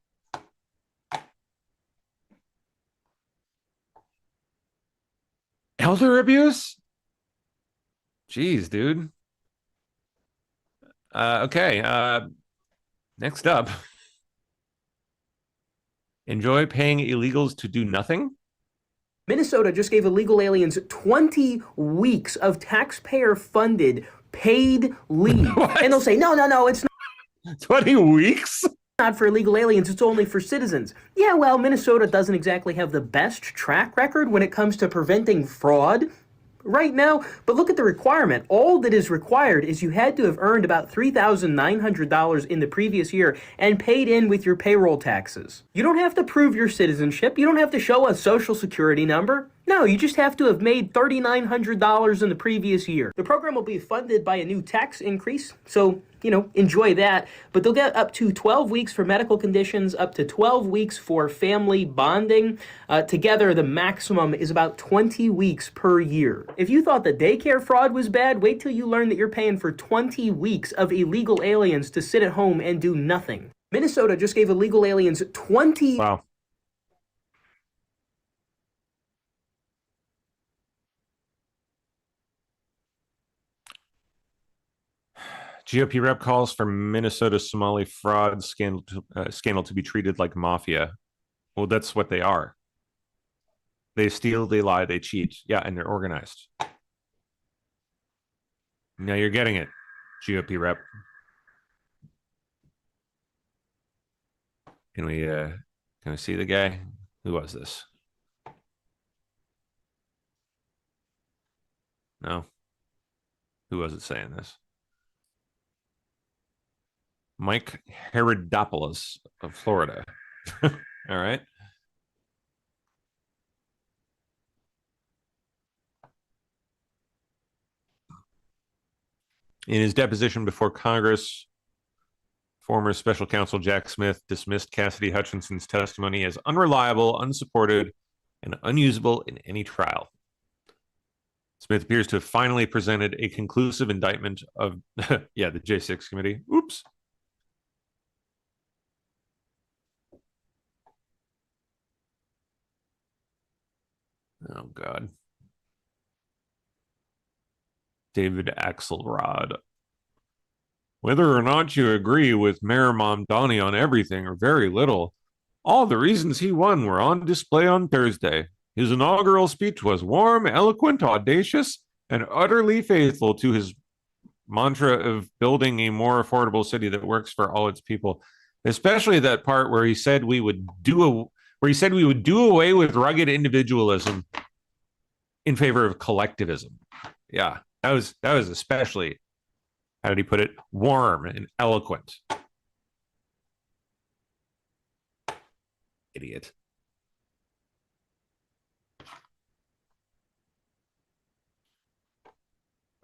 Elder abuse? Jeez, dude. Okay. Next up. Enjoy paying illegals to do nothing? Minnesota just gave illegal aliens 20 weeks of taxpayer-funded paid leave. And they'll say, no, it's not. 20 weeks? Not for illegal aliens, it's only for citizens. Yeah, well, Minnesota doesn't exactly have the best track record when it comes to preventing fraud right now, but look at the requirement. All that is required is you had to have earned about $3,900 in the previous year and paid in with your payroll taxes. You don't have to prove your citizenship. You don't have to show a social security number. No, you just have to have made $3,900 in the previous year. The program will be funded by a new tax increase, so, enjoy that. But they'll get up to 12 weeks for medical conditions, up to 12 weeks for family bonding. Together, the maximum is about 20 weeks per year. If you thought the daycare fraud was bad, wait till you learn that you're paying for 20 weeks of illegal aliens to sit at home and do nothing. Minnesota just gave illegal aliens 20... Wow. GOP rep calls for Minnesota Somali fraud scandal to be treated like mafia. Well, that's what they are. They steal, they lie, they cheat. Yeah, and they're organized. Now you're getting it, GOP rep. Can we see the guy? Who was this? No. Who was it saying this? Mike Herodopoulos of Florida. All right. In his deposition before Congress, former special counsel Jack Smith dismissed Cassidy Hutchinson's testimony as unreliable, unsupported, and unusable in any trial. Smith appears to have finally presented a conclusive indictment of, the J6 committee. Oops. Oh, God. David Axelrod. Whether or not you agree with Mayor Mamdani on everything or very little, all the reasons he won were on display on Thursday. His inaugural speech was warm, eloquent, audacious, and utterly faithful to his mantra of building a more affordable city that works for all its people. Especially that part where he said we would do away with rugged individualism in favor of collectivism. Yeah, that was especially, how did he put it? Warm and eloquent. Idiot.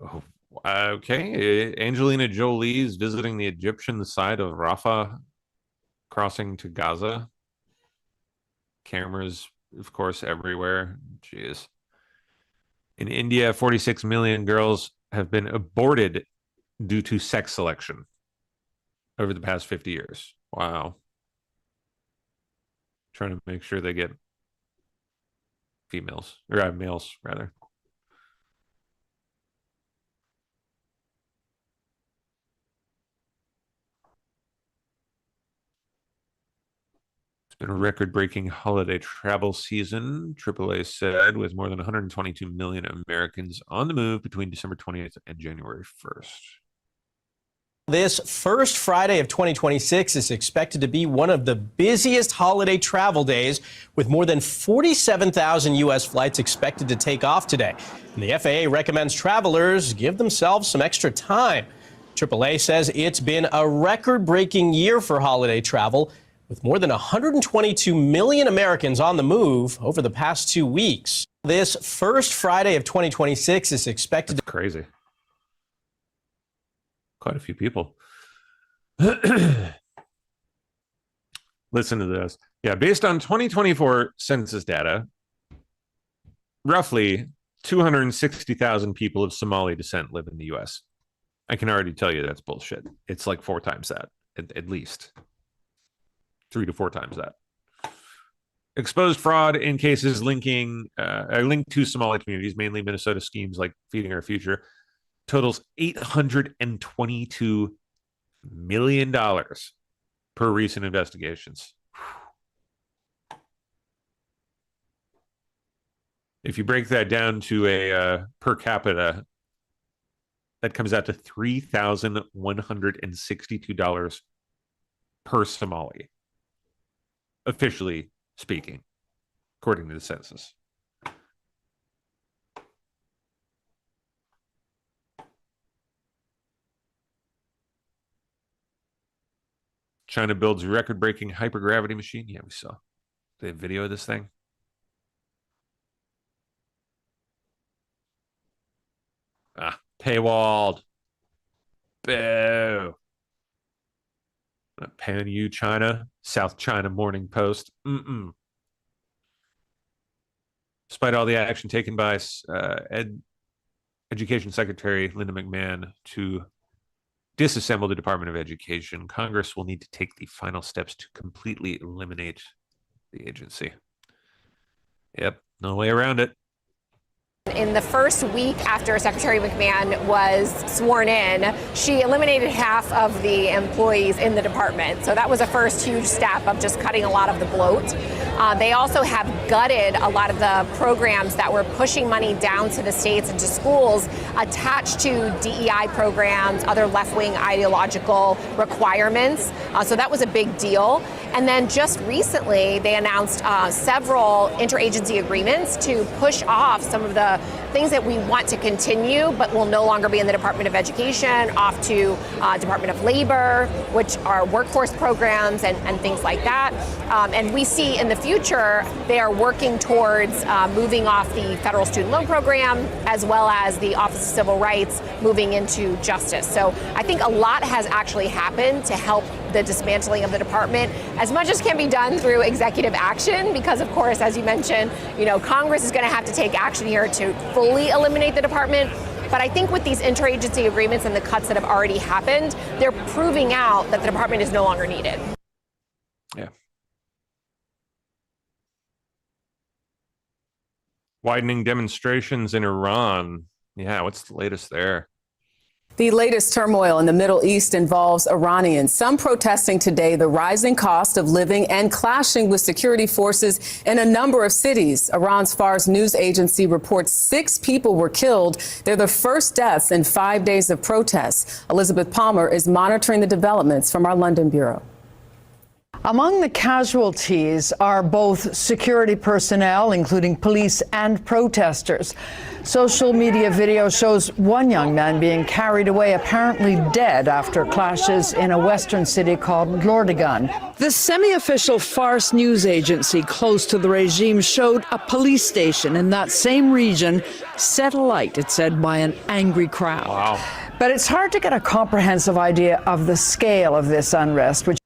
Oh, okay. Angelina Jolie is visiting the Egyptian side of Rafah, crossing to Gaza. Cameras, of course, everywhere. Jeez. In India, 46 million girls have been aborted due to sex selection over the past 50 years. Wow. Trying to make sure they get males, rather. Been a record-breaking holiday travel season, AAA said, with more than 122 million Americans on the move between December 20th and January 1st. This first Friday of 2026 is expected to be one of the busiest holiday travel days, with more than 47,000 U.S. flights expected to take off today. And the FAA recommends travelers give themselves some extra time. AAA says it's been a record-breaking year for holiday travel, with more than 122 million Americans on the move over the past 2 weeks. This first Friday of 2026 is expected to... Crazy. Quite a few people. Listen to this. Yeah, based on 2024 census data, roughly 260,000 people of Somali descent live in the U.S. I can already tell you that's bullshit. It's like 4 times that, at least. 3 to 4 times that. Exposed fraud in cases linked to Somali communities, mainly Minnesota schemes like Feeding Our Future, totals $822 million per recent investigations. If you break that down to a per capita, that comes out to $3,162 per Somali, officially speaking, according to the census. China builds record-breaking hypergravity machine. Yeah, we saw the video of this thing. Paywalled. Boo. Not paying you, China. South China Morning Post. Despite all the action taken by Education Secretary Linda McMahon to disassemble the Department of Education, Congress will need to take the final steps to completely eliminate the agency. Yep, no way around it. In the first week after Secretary McMahon was sworn in, she eliminated half of the employees in the department. So that was a first huge step of just cutting a lot of the bloat. They also have gutted a lot of the programs that were pushing money down to the states and to schools attached to DEI programs, other left-wing ideological requirements. So that was a big deal. And then just recently, they announced several interagency agreements to push off some of the things that we want to continue, but will no longer be in the Department of Education, off to Department of Labor, which are workforce programs and things like that. And we see in the future, they are working towards moving off the federal student loan program, as well as the Office of Civil Rights, moving into justice. So I think a lot has actually happened to help the dismantling of the department, as much as can be done through executive action, because of course, as you mentioned, Congress is going to have to take action here to fully eliminate the department. But I think with these interagency agreements and the cuts that have already happened, they're proving out that the department is no longer needed. Yeah. Widening demonstrations in Iran. Yeah, what's the latest there? The latest turmoil in the Middle East involves Iranians, some protesting today the rising cost of living and clashing with security forces in a number of cities. Iran's Fars news agency reports 6 people were killed. They're the first deaths in 5 days of protests. Elizabeth Palmer is monitoring the developments from our London bureau. Among the casualties are both security personnel, including police and protesters. Social media video shows one young man being carried away, apparently dead, after clashes in a western city called Lordigan. The semi-official Fars news agency close to the regime showed a police station in that same region set alight, it said, by an angry crowd. Wow. But it's hard to get a comprehensive idea of the scale of this unrest, which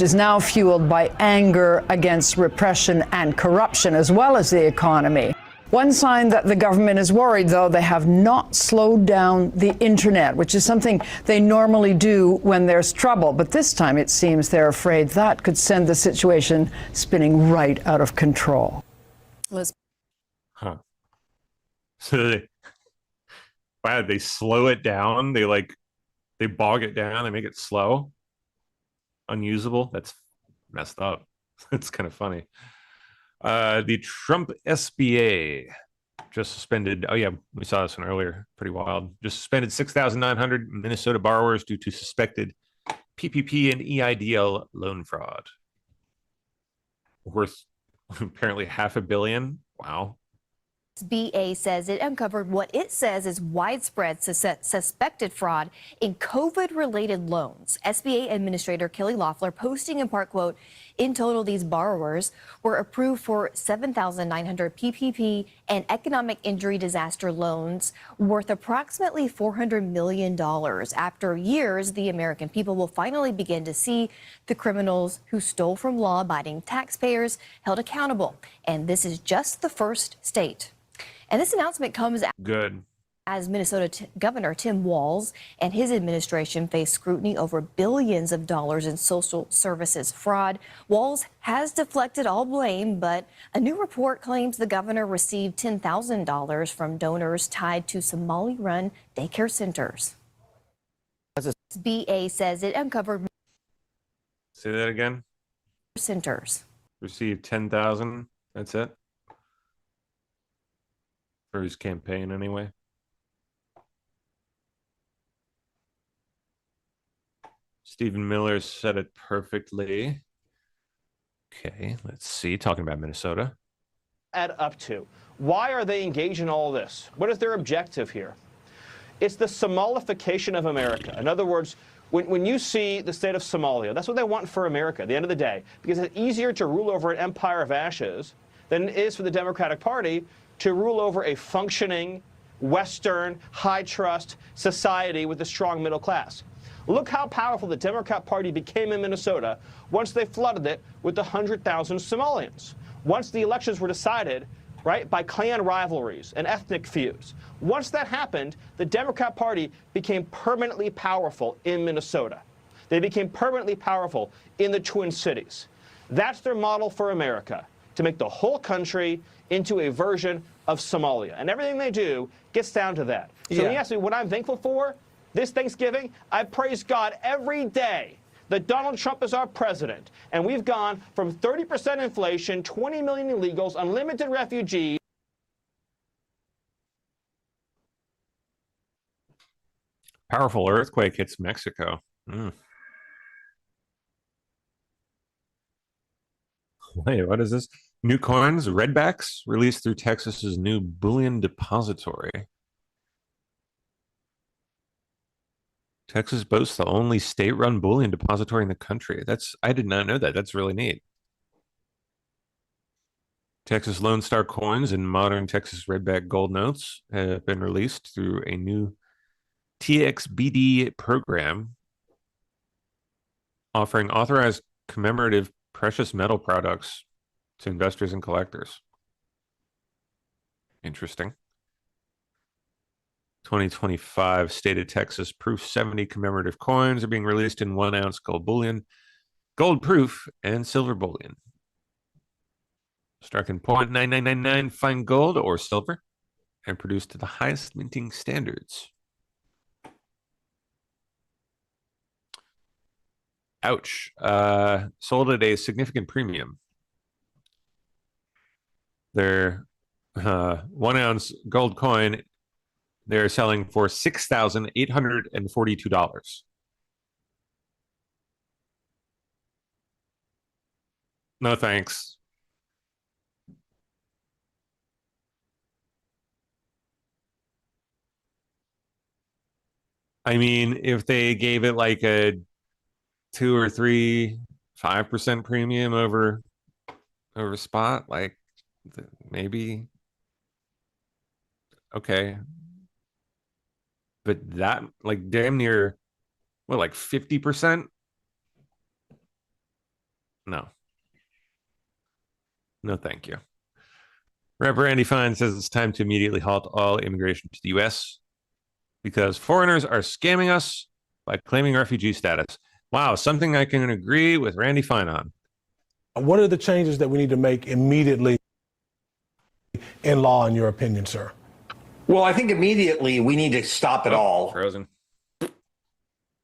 is now fueled by anger against repression and corruption, as well as the economy. One sign that the government is worried, though, they have not slowed down the internet, which is something they normally do when there's trouble. But this time it seems they're afraid that could send the situation spinning right out of control. Huh. So they slow it down. They bog it down. They make it slow, unusable. That's messed up. It's kind of funny. The Trump SBA, just suspended. Oh yeah, we saw this one earlier. Pretty wild. Just suspended 6,900 Minnesota borrowers due to suspected PPP and EIDL loan fraud. Worth apparently $500 million. Wow. SBA says it uncovered what it says is widespread suspected fraud in COVID-related loans. SBA Administrator Kelly Loeffler posting in part, quote, in total, these borrowers were approved for 7,900 PPP and economic injury disaster loans worth approximately $400 million. After years, the American people will finally begin to see the criminals who stole from law-abiding taxpayers held accountable. And this is just the first state. And this announcement comes as Minnesota Governor Tim Walz and his administration face scrutiny over billions of dollars in social services fraud. Walz has deflected all blame, but a new report claims the governor received $10,000 from donors tied to Somali-run daycare centers. SBA says it uncovered. Say that again. Centers received 10,000. That's it. For his campaign, anyway. Stephen Miller said it perfectly. Okay, let's see. Talking about Minnesota. Add up to? Why are they engaged in all this? What is their objective here? It's the Somalification of America. In other words, when you see the state of Somalia, that's what they want for America at the end of the day, because it's easier to rule over an empire of ashes than it is for the Democratic Party to rule over a functioning, Western, high-trust society with a strong middle class. Look how powerful the Democrat Party became in Minnesota once they flooded it with 100,000 Somalians. Once the elections were decided, right, by clan rivalries and ethnic feuds. Once that happened, the Democrat Party became permanently powerful in Minnesota. They became permanently powerful in the Twin Cities. That's their model for America, to make the whole country into a version of Somalia. And everything they do gets down to that. So when you ask me what I'm thankful for this Thanksgiving, I praise God every day that Donald Trump is our president. And we've gone from 30% inflation, 20 million illegals, unlimited refugees. Powerful earthquake hits Mexico. Wait, what is this? New coins, redbacks, released through Texas's new bullion depository. Texas boasts the only state-run bullion depository in the country. I did not know that. That's really neat. Texas Lone Star coins and modern Texas redback gold notes have been released through a new TXBD program offering authorized commemorative precious metal products to investors and collectors. Interesting. 2025 state of Texas proof 70 commemorative coins are being released in 1 ounce gold bullion, gold proof, and silver bullion. Struck in 0.9999 fine gold or silver and produced to the highest minting standards. Ouch. Sold at a significant premium. Their 1 ounce gold coin, they're selling for $6,842. No thanks. I mean, if they gave it like a 2 or 3, 5% premium over spot, like maybe okay, but that like damn near what, like 50%? No, thank you. Rapper Andy Fine says it's time to immediately halt all immigration to the U.S. because foreigners are scamming us by claiming refugee status. Wow, something I can agree with Randy Fine on. What are the changes that we need to make immediately in law, in your opinion, sir? Well, I think immediately we need to stop it all. Frozen.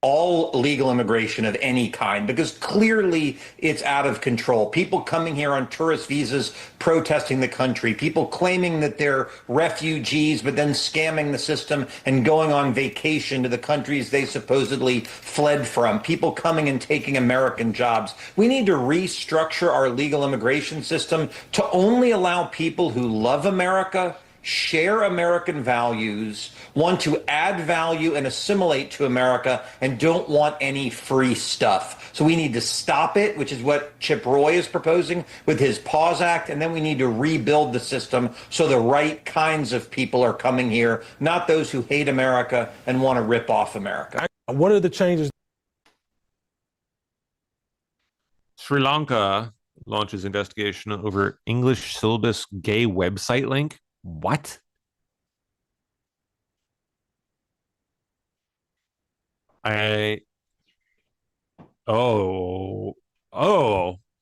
all legal immigration of any kind, because clearly it's out of control. People coming here on tourist visas, protesting the country, people claiming that they're refugees, but then scamming the system and going on vacation to the countries they supposedly fled from, people coming and taking American jobs. We need to restructure our legal immigration system to only allow people who love America, share American values, want to add value and assimilate to America, and don't want any free stuff. So we need to stop it, which is what Chip Roy is proposing with his Pause Act, and then we need to rebuild the system so the right kinds of people are coming here, not those who hate America and want to rip off America. What are the changes? Sri Lanka launches investigation over English syllabus gay website link. What? Oh,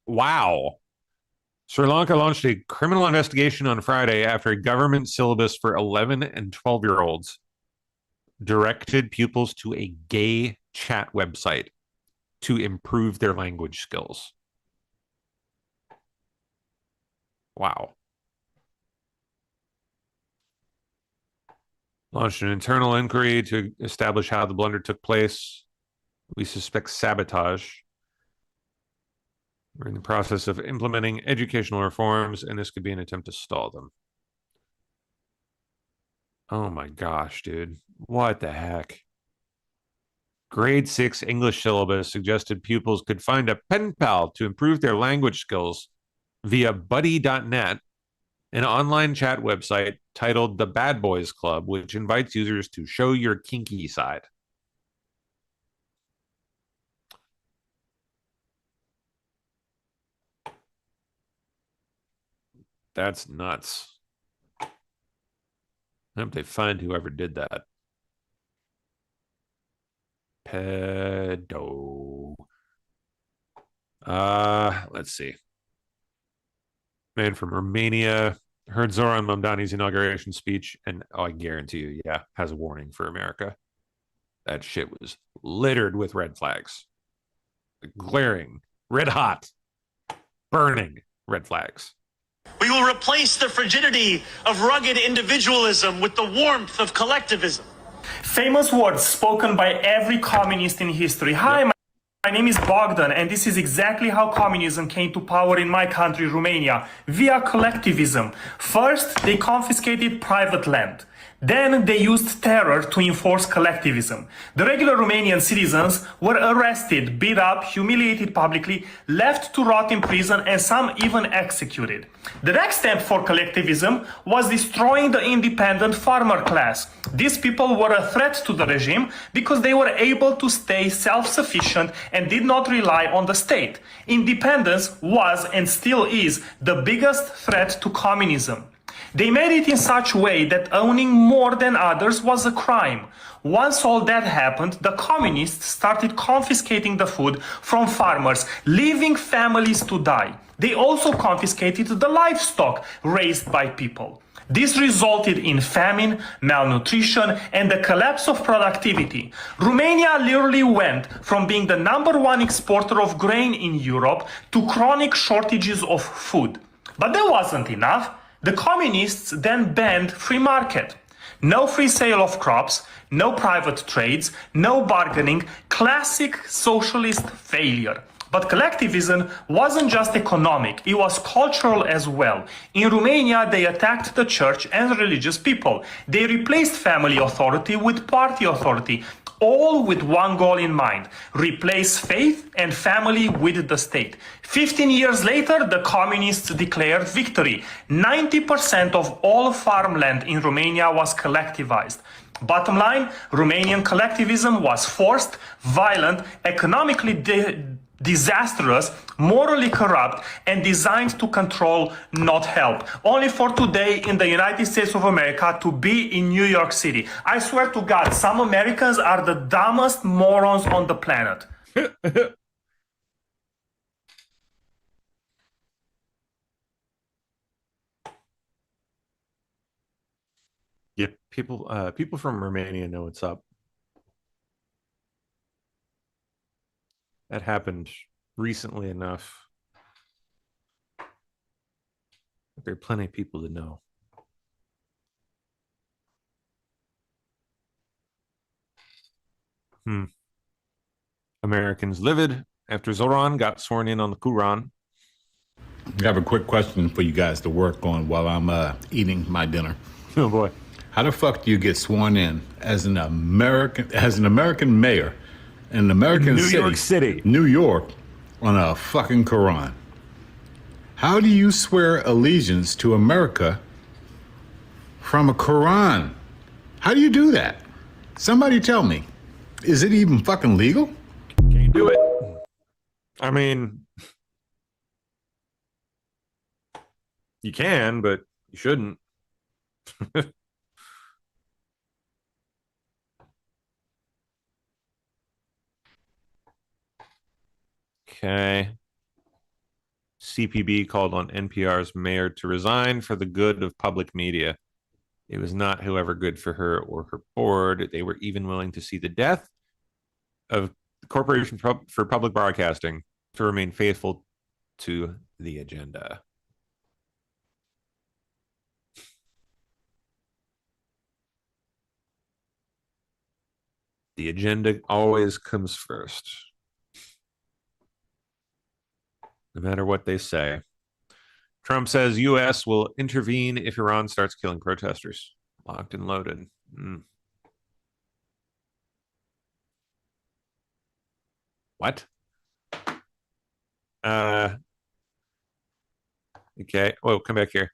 wow. Sri Lanka launched a criminal investigation on Friday after a government syllabus for 11 and 12-year-olds directed pupils to a gay chat website to improve their language skills. Wow. Launched an internal inquiry to establish how the blunder took place. We suspect sabotage. We're in the process of implementing educational reforms, and this could be an attempt to stall them. Oh my gosh, dude. What the heck? Grade 6 English syllabus suggested pupils could find a pen pal to improve their language skills via buddy.net, an online chat website titled The Bad Boys Club, which invites users to show your kinky side. That's nuts. I hope they find whoever did that. Pedo. Let's see. Man from Romania heard Zoran Mamdani's inauguration speech, and I guarantee you, yeah, has a warning for America. That shit was littered with red flags. Glaring, red hot, burning red flags. We will replace the frigidity of rugged individualism with the warmth of collectivism. Famous words spoken by every communist in history. Hi, my name is Bogdan, and this is exactly how communism came to power in my country, Romania, via collectivism. First, they confiscated private land. Then they used terror to enforce collectivism. The regular Romanian citizens were arrested, beat up, humiliated publicly, left to rot in prison, and some even executed. The next step for collectivism was destroying the independent farmer class. These people were a threat to the regime because they were able to stay self-sufficient and did not rely on the state. Independence was and still is the biggest threat to communism. They made it in such a way that owning more than others was a crime. Once all that happened, the communists started confiscating the food from farmers, leaving families to die. They also confiscated the livestock raised by people. This resulted in famine, malnutrition, and the collapse of productivity. Romania literally went from being the #1 exporter of grain in Europe to chronic shortages of food. But that wasn't enough. The communists then banned free market. No free sale of crops, no private trades, no bargaining, classic socialist failure. But collectivism wasn't just economic, it was cultural as well. In Romania, they attacked the church and religious people. They replaced family authority with party authority, all with one goal in mind: replace faith and family with the state. 15 years later, the communists declared victory. 90% of all farmland in Romania was collectivized. Bottom line, Romanian collectivism was forced, violent, economically disastrous, morally corrupt, and designed to control, not help. Only for today in the United States of America to be in New York City. I swear to God, some Americans are the dumbest morons on the planet. Yeah, people from Romania know what's up. That happened recently enough. There are plenty of people to know. Americans livid after Zoran got sworn in on the Quran. I have a quick question for you guys to work on while I'm eating my dinner. Oh boy. How the fuck do you get sworn in as an American mayor in an American New York City, New York, on a fucking Quran? How do you swear allegiance to America from a Quran? How do you do that? Somebody tell me. Is it even fucking legal? Can't do it. I mean, you can, but you shouldn't. Okay. CPB called on NPR's mayor to resign for the good of public media. It was not, however, good for her or her board. They were even willing to see the death of the Corporation for Public Broadcasting to remain faithful to the agenda. The agenda always comes first, no matter what they say. Trump says U.S. will intervene if Iran starts killing protesters. Locked and loaded. What? Okay. Oh, come back here.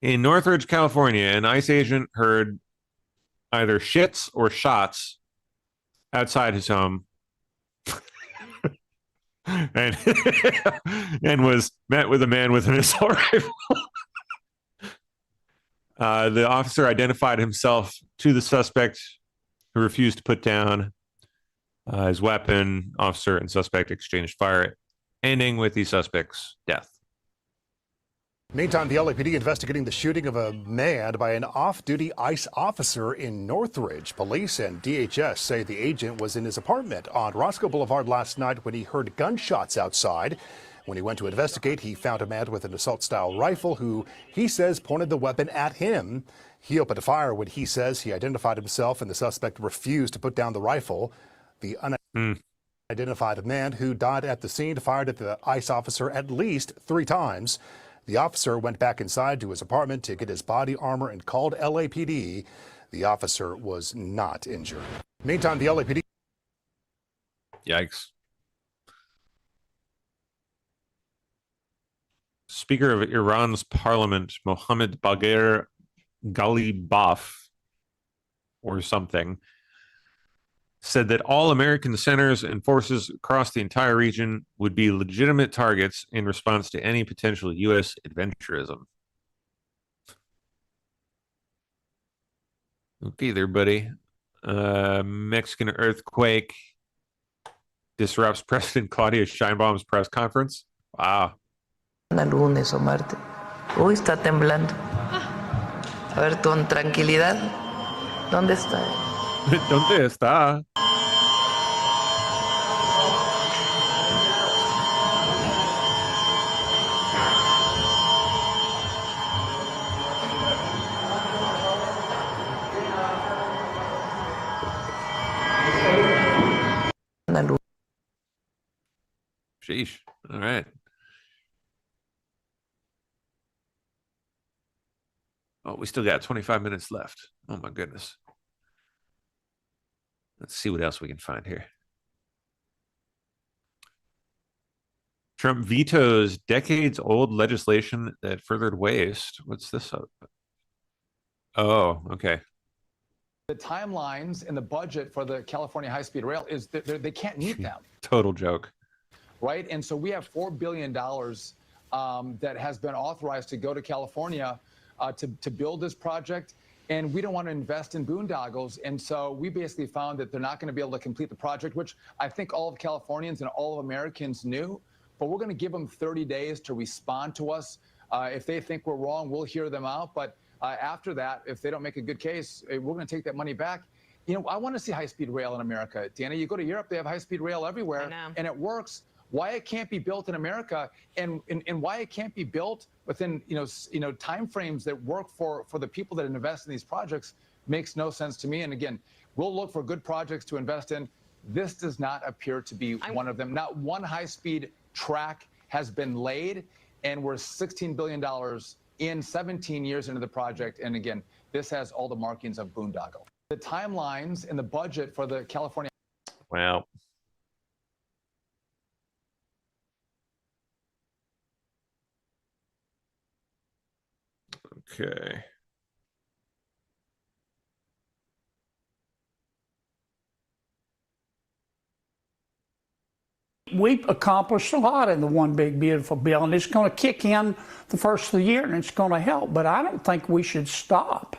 In Northridge, California, an ICE agent heard either shits or shots outside his home and and was met with a man with an assault rifle. The officer identified himself to the suspect, who refused to put down his weapon. Officer and suspect exchanged fire, ending with the suspect's death. Meantime, the LAPD investigating the shooting of a man by an off-duty ICE officer in Northridge. Police and DHS say the agent was in his apartment on Roscoe Boulevard last night when he heard gunshots outside. When he went to investigate, he found a man with an assault-style rifle who he says pointed the weapon at him. He opened fire when he says he identified himself, and the suspect refused to put down the rifle. The unidentified man who died at the scene fired at the ICE officer at least 3 times. The officer went back inside to his apartment to get his body armor and called LAPD. The officer was not injured. Meantime, the LAPD... Yikes. Speaker of Iran's parliament, Mohammad Bagher Ghalibaf, or something, said that all American centers and forces across the entire region would be legitimate targets in response to any potential U.S. adventurism. Okay there, buddy. Mexican earthquake disrupts President Claudia Sheinbaum's press conference. Wow. Lunes o martes. Uy, está temblando. A ver, con tranquilidad. ¿Dónde está? ¿Dónde está? Sheesh. All right. Oh, we still got 25 minutes left. Oh, my goodness. Let's see what else we can find here. Trump vetoes decades-old legislation that furthered waste. What's this? Oh, okay. The timelines and the budget for the California high-speed rail is that they can't meet them. Total joke. Right? And so we have $4 billion that has been authorized to go to California to build this project. And we don't want to invest in boondoggles. And so we basically found that they're not going to be able to complete the project, which I think all of Californians and all of Americans knew. But we're going to give them 30 days to respond to us. If they think we're wrong, we'll hear them out. But after that, if they don't make a good case, we're going to take that money back. I want to see high-speed rail in America. Dana, you go to Europe, they have high-speed rail everywhere, and it works. Why it can't be built in America, and why it can't be built within time frames that work for the people that invest in these projects makes no sense to me. And again, we'll look for good projects to invest in. This does not appear to be one of them. Not one high-speed track has been laid, and we're $16 billion in 17 years into the project. And again, this has all the markings of boondoggle. The timelines and the budget for the California. Wow. Okay. We've accomplished a lot in the One Big Beautiful Bill, and it's going to kick in the first of the year, and it's going to help. But I don't think we should stop.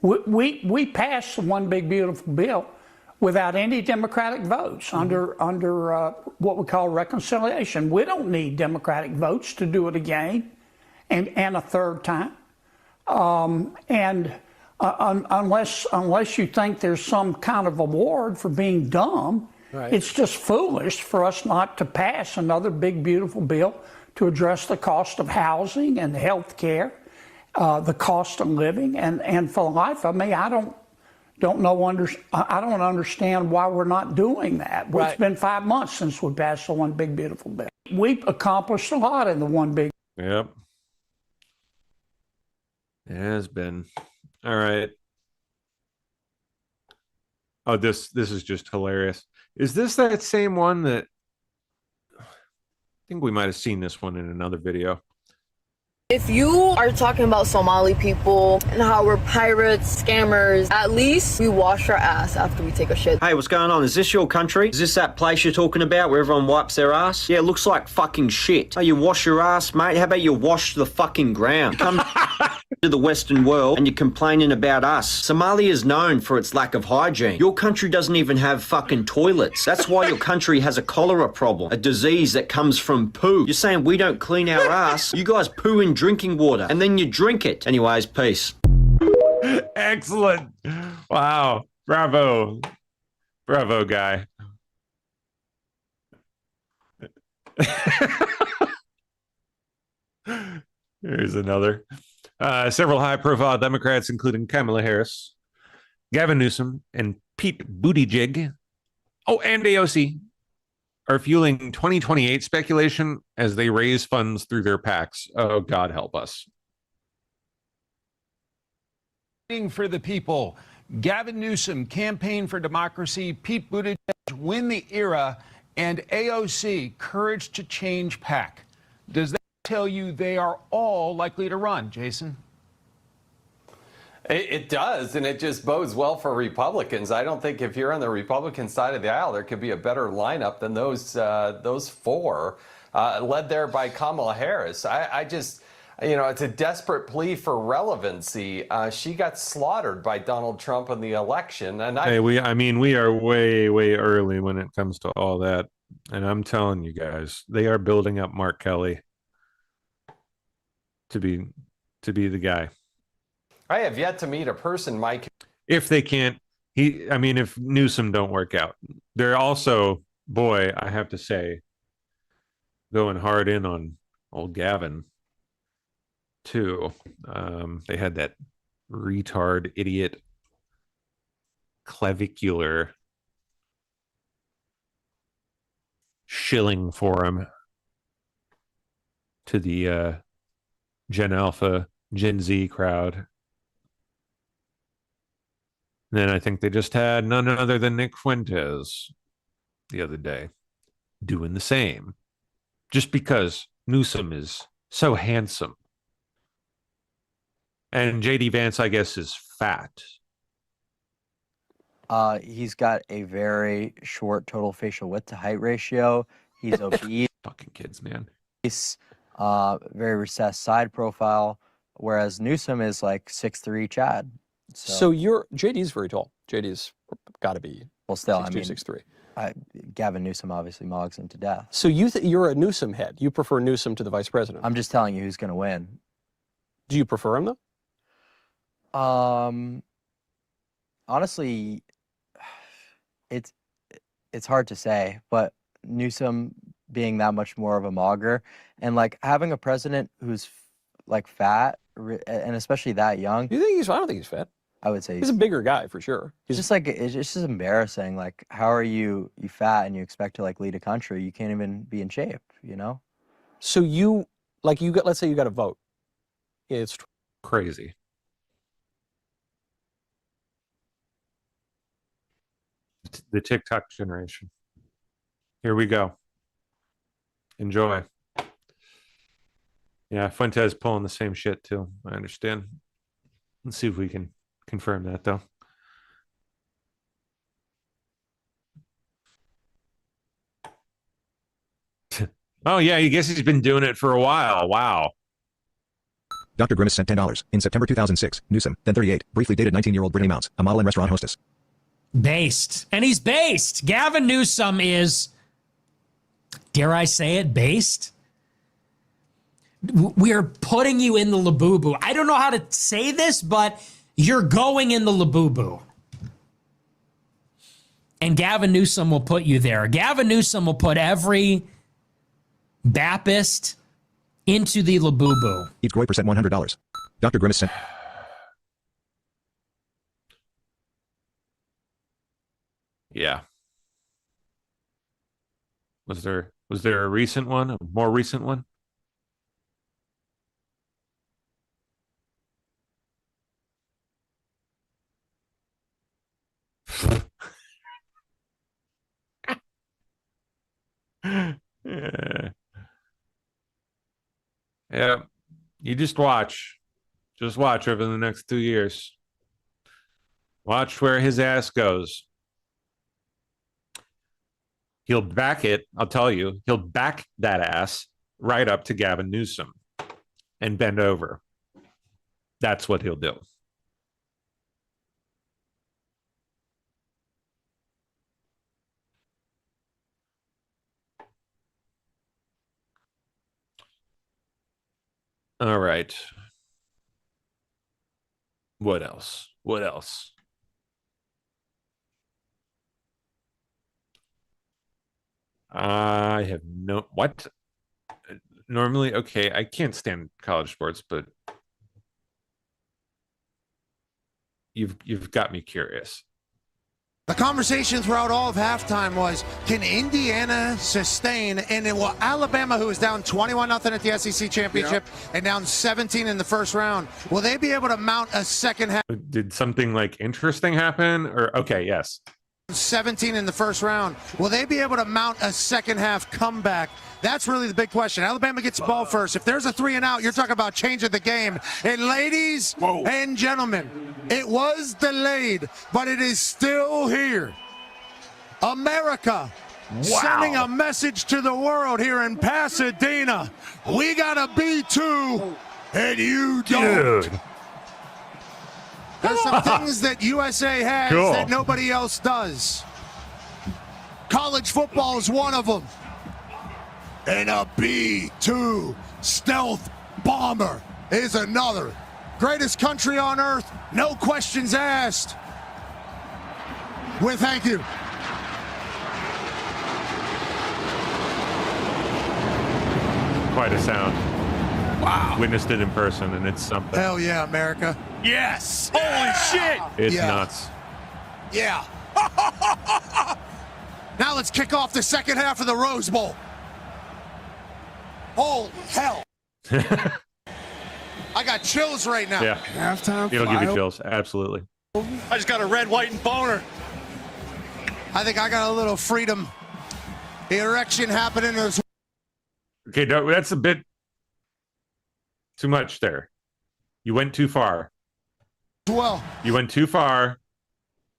We passed the One Big Beautiful Bill without any Democratic votes under what we call reconciliation. We don't need Democratic votes to do it again and a third time. Unless you think there's some kind of award for being dumb, right. It's just foolish for us not to pass another big, beautiful bill to address the cost of housing and health care, the cost of living, and for the life of me, I don't understand why we're not doing that. Right. It's been 5 months since we passed the One Big Beautiful Bill. We've accomplished a lot in the One Big. Yep. It has been. All right. Oh, this is just hilarious. Is this that same one that I think we might have seen this one in another video? If you are talking about Somali people and how we're pirates, scammers, at least we wash our ass after we take a shit. Hey, what's going on? Is this your country? Is this that place you're talking about where everyone wipes their ass? Yeah, it looks like fucking shit. Oh, you wash your ass, mate? How about you wash the fucking ground? You come to the Western world and you're complaining about us. Somalia is known for its lack of hygiene. Your country doesn't even have fucking toilets. That's why your country has a cholera problem, a disease that comes from poo. You're saying we don't clean our ass? You guys poo in drinking water and then you drink it. Anyways, peace. Excellent. Wow. Bravo. Bravo, guy. Here's another. Several high-profile Democrats, including Kamala Harris, Gavin Newsom, and Pete Buttigieg, and AOC, are fueling 2028 speculation as they raise funds through their PACs. Oh, God help us. For the people, Gavin Newsom, Campaign for Democracy, Pete Buttigieg, Win the Era, and AOC, Courage to Change PAC. Does that tell you they are all likely to run, Jason? It does, and it just bodes well for Republicans. I don't think if you're on the Republican side of the aisle, there could be a better lineup than those four, led there by Kamala Harris. I just, it's a desperate plea for relevancy. She got slaughtered by Donald Trump in the election, and we are way, way early when it comes to all that. And I'm telling you guys, they are building up Mark Kelly to be the guy. I have yet to meet a person, Mike. If they can't, if Newsom don't work out, they're also, boy, I have to say, going hard in on old Gavin too. They had that retard idiot clavicular shilling for him to the Gen Alpha, Gen Z crowd. And then I think they just had none other than Nick Fuentes the other day doing the same. Just because Newsom is so handsome. And J.D. Vance, I guess, is fat. He's got a very short total facial width to height ratio. He's obese. Fucking kids, man. He's very recessed side profile, whereas Newsom is like 6'3" Chad. So JD's very tall. JD's got to be still 6'2", 6'3". Gavin Newsom obviously mogs him to death. So you're a Newsom head. You prefer Newsom to the vice president. I'm just telling you who's going to win. Do you prefer him though? Honestly, it's hard to say, but Newsom being that much more of a mogger and like having a president who's like fat and especially that young. You think he's? I don't think he's fat. I would say He's a bigger guy for sure. It's just like it's just embarrassing. Like, how are you fat and you expect to like lead a country? You can't even be in shape, you know? So you got, let's say you got a vote. It's crazy. The TikTok generation. Here we go. Enjoy. Yeah, Fuentes pulling the same shit too. I understand. Let's see if we can confirm that though. Oh yeah, I guess he's been doing it for a while. Wow. Dr. Grimace sent $10. In September 2006, Newsom, then 38, briefly dated 19-year-old Brittany Mounts, a model and restaurant hostess. Based. And he's based. Gavin Newsom is, dare I say it, based? We're putting you in the Labubu. I don't know how to say this, but you're going in the Labubu. And Gavin Newsom will put you there. Gavin Newsom will put every Baptist into the Labubu. Each Groyper sent $100. Dr. Grimace sent... Yeah. Was there a recent one? A more recent one? Yeah. Yeah. You just watch. Just watch over the next 2 years. Watch where his ass goes. He'll back it, I'll tell you. He'll back that ass right up to Gavin Newsom and bend over. That's what he'll do. All right. What else? What else? I have no what? Normally, okay, I can't stand college sports, but you've got me curious. The conversation throughout all of halftime was, can Indiana sustain, and Alabama, who was down 21-0 at the SEC championship and down 17 in the first round, will they be able to mount a second half? Did something like interesting happen? Or okay, yes. 17 in the first round. Will they be able to mount a second half comeback? That's really the big question. Alabama gets the ball first. If there's a 3 and out, you're talking about changing the game. And ladies and gentlemen, it was delayed, but it is still here. America sending a message to the world here in Pasadena. We got a B2 and you don't. Dude. There's some things that USA has that nobody else does. College football is one of them. And a B-2 stealth bomber is another. Greatest country on earth, no questions asked. Well, thank you. Quite a sound. Wow. Witnessed it in person, and it's something. Hell yeah, America. Yes. Holy shit. It's nuts. Yeah. Now let's kick off the second half of the Rose Bowl. Holy hell. I got chills right now. Yeah. Halftime. It'll give you chills. Absolutely. I just got a red, white, and boner. I think I got a little freedom erection happening as well. Okay, that's a bit too much there. You went too far. Well, you went too far,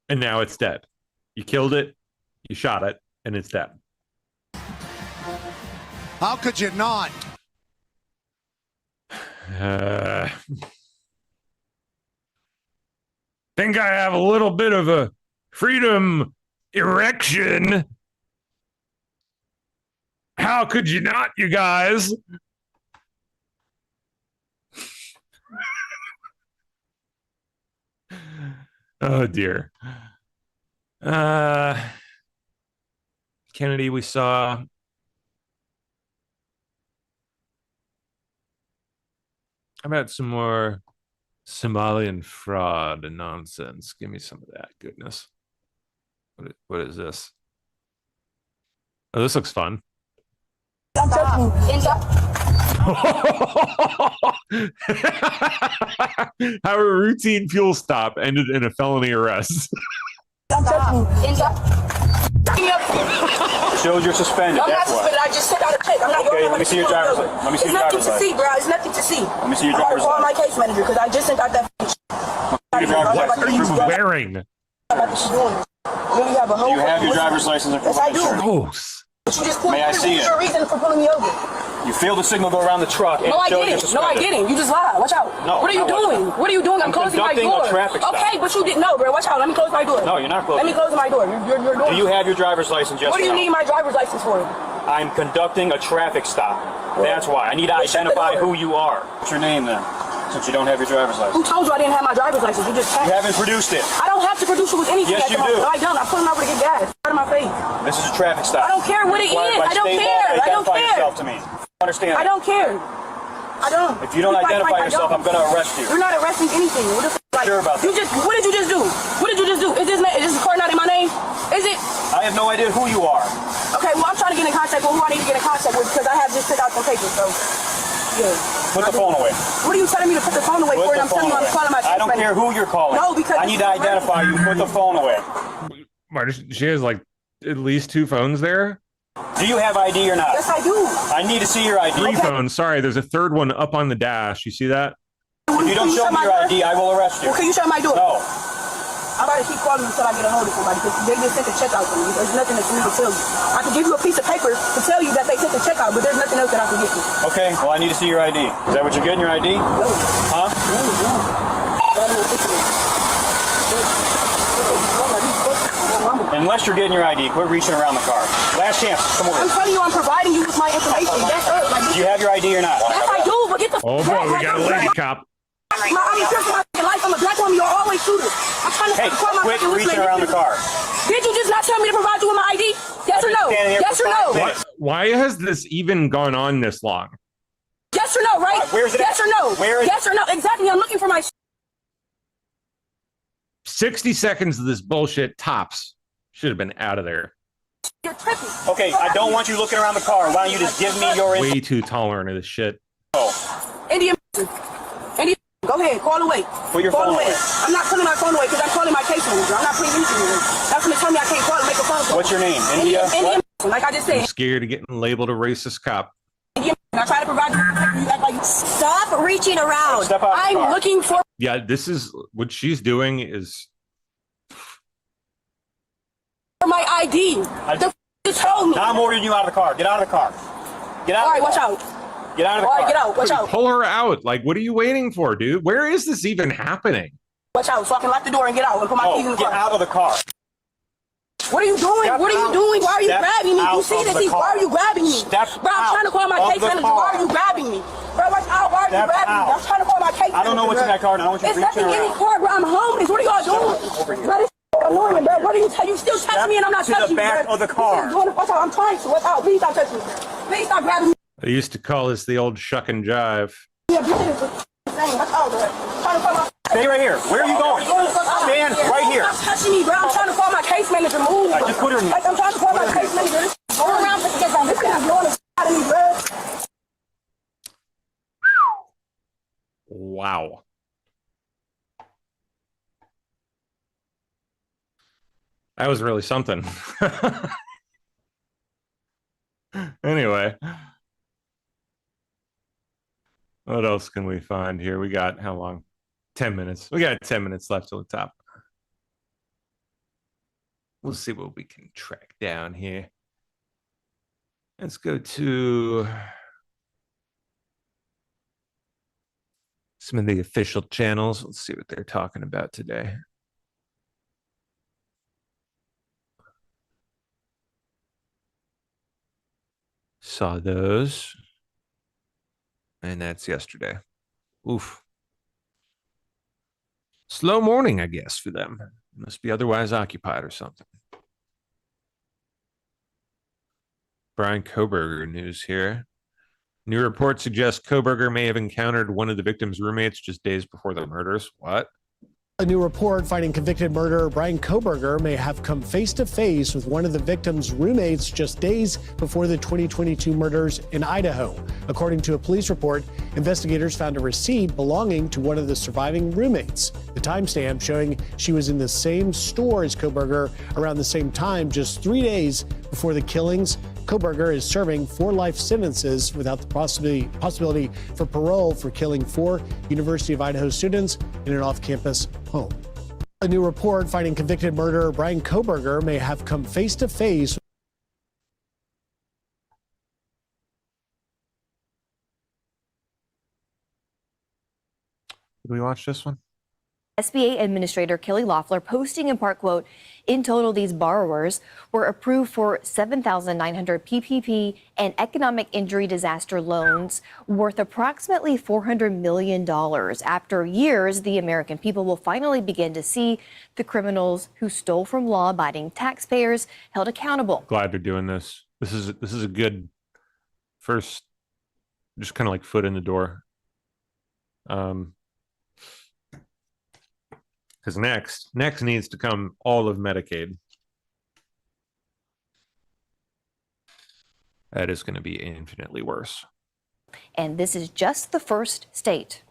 and now it's dead. You killed it, you shot it, and it's dead. How could you not? Think I have a little bit of a freedom erection. How could you not, you guys? Oh dear. Kennedy, we saw. How about some more Somalian fraud and nonsense? Give me some of that goodness. What is this? Oh, this looks fun. How a routine fuel stop ended in a felony arrest. Shows you're suspended. I'm not suspended. I just sent out a check. I'm not. Okay, let me see your driver's license. Let me see your driver's license. It's nothing to see, bro. It's nothing to see. Let me see your driver's call license. my case manager because I just sent out that. What are you wearing? Really have a whole. Do you have your driver's license? Yes, I do. Gross. But you just pulled May I me. see What's it? your reason for pulling me over? You feel the signal go around the truck. And No, I it shows you're didn't. No, I suspended. didn't. You just lied. Watch out. No, What are you I wasn't. doing? What are you doing? I'm closing my conducting door. a traffic stop. Okay, but you didn't know, bro. Watch out. Let me close my door. No, you're not closing. Let me close my door. You're doing. Do you have your driver's license? Yes What do or you no? need my driver's license for? I'm conducting a traffic stop. That's why. I need to identify who you are. What's your name then? Since you don't have your driver's license. Who told you I didn't have my driver's license? You just You haven't produced it. I don't have to produce it with anything. Yes, at you all. do. No, I don't. I'm pulling over to get gas. Out of my face. This is a traffic stop. I don't care what it Required is. by I don't state law care. to I don't identify care. yourself to me. Understand? I don't care. I don't. If you don't identify yourself, I'm going to arrest you. You're not arresting anything. What the f- Sure about that. What did you just do? What did you just do? Is this car not in my name? Is it? I have no idea who you are. Okay, well, I'm trying to get in contact with who I need to get in contact with because I have just took out some papers, so. Yeah. Put the phone away. What are you telling me to put the phone away for? And I'm telling you I'm calling my I don't care who you're calling. No, because I need to identify you. Put the phone away. She has like at least 2 phones there. Do you have ID or not? Yes, I do. I need to see your ID. 3 phones. Sorry, there's a third one up on the dash. You see that? If you don't show me your ID, I will arrest you. Well, can you shut my door? No. I'm about to keep calling until I get a hold of somebody because they just sent a check out to me. There's nothing that you need to tell you. I can give you a piece of paper to tell you that they sent the check out, but there's nothing else that I can get you. Okay, well, I need to see your ID. Is that what you're getting, your ID? No. Huh? Unless you're getting your ID, quit reaching around the car. Last chance, come over. I'm telling you, I'm providing you with my information. That's it. Like, Do you have your ID or not? yes, I do, but get the Oh boy, we got a lady cop. I'm here for my life. I'm a black woman. You're always shooters. I'm trying to Hey, call my quit fucking reaching listener. around the car. Did you just not tell me to provide you with my ID? Yes or no? standing here Yes for or 5 no? minutes. Why has this even gone on this long? Yes or no, right? Where's it Yes at? or no? Where is Yes or no? Exactly. I'm looking for my 60 seconds of this bullshit tops. Should have been out of there. You're tripping. Okay, I don't want you looking around the car. Why don't you just give me your info? Way too tolerant of this shit. Indian. Go ahead. Call away. Put your call phone away. I'm not pulling my phone away because I'm calling my case manager. I'm not putting anything away. That's when they tell me I can't call and make a phone call. What's your name? India? Indian. What? Like I just I'm said. scared of getting labeled a racist cop. Indian. I try to provide you. You act like stop reaching around. Step out of the I'm car. looking for Yeah, this is what she's doing is my ID. Just told me. Now I'm ordering you out of the car. Get out of the car. Get out. All right, of the watch car. out. Get out of the All car. right, get out. Watch out. pull her out. Like, what are you waiting for, dude? Where is this even happening? Watch out, so I can lock the door and get out and put my keys in the Get car. out of the car. What are you doing? Step What are you out. doing? Why are you Step grabbing me? You out see of this? the Why car. are you grabbing me? Step Bro, I'm trying to call my out case of the manager. Why car. are you grabbing me? Bro, watch out. Why are you Step grabbing me? out. I'm trying to call my case manager. I don't know what's in that car. I don't want you It's reaching nothing in around. the car, bro. I'm homeless. What are y'all doing? Over here. Bro, this is annoying, bro. What are you You still touching me and I'm not to the touching you, back bro. of the car. Watch out. I'm trying to. Watch out. Please stop touching me. Please stop grabbing me. I used to call this the old shuck and jive. Yeah, this is insane. Watch out, bro. I'm trying to call my Stay right here. Where are you going? Stand right here. Stop touching me, bro. I'm trying to call my case manager. Move. All right, just put her in. Like, I'm trying to call my case manager. This go around to get down. This guy's blowing the out of me, bro. Wow. That was really something. Anyway. What else can we find here? We got how long? 10 minutes. We got 10 minutes left till the top. We'll see what we can track down here. Let's go to some of the official channels. Let's see what they're talking about today. Saw those. And that's yesterday. Oof. Slow morning, I guess, for them. Must be otherwise occupied or something. Brian Koberger news here. New report suggests Koberger may have encountered one of the victim's roommates just days before the murders. What? A new report finding convicted murderer Brian Koberger may have come face to face with one of the victim's roommates just days before the 2022 murders in Idaho. According to a police report, investigators found a receipt belonging to one of the surviving roommates. The timestamp showing she was in the same store as Koberger around the same time, just 3 days before the killings. Koberger is serving 4 life sentences without the possibility for parole for killing 4 University of Idaho students in an off-campus home. A new report finding convicted murderer Brian Koberger may have come face to face. Did we watch this one? SBA Administrator Kelly Loeffler posting in part, quote, in total, these borrowers were approved for 7,900 PPP and economic injury disaster loans worth approximately $400 million. After years, the American people will finally begin to see the criminals who stole from law-abiding taxpayers held accountable. Glad they're doing this. This is a good first, just kind of like foot in the door. Because next needs to come all of Medicaid. That is going to be infinitely worse. And this is just the first state.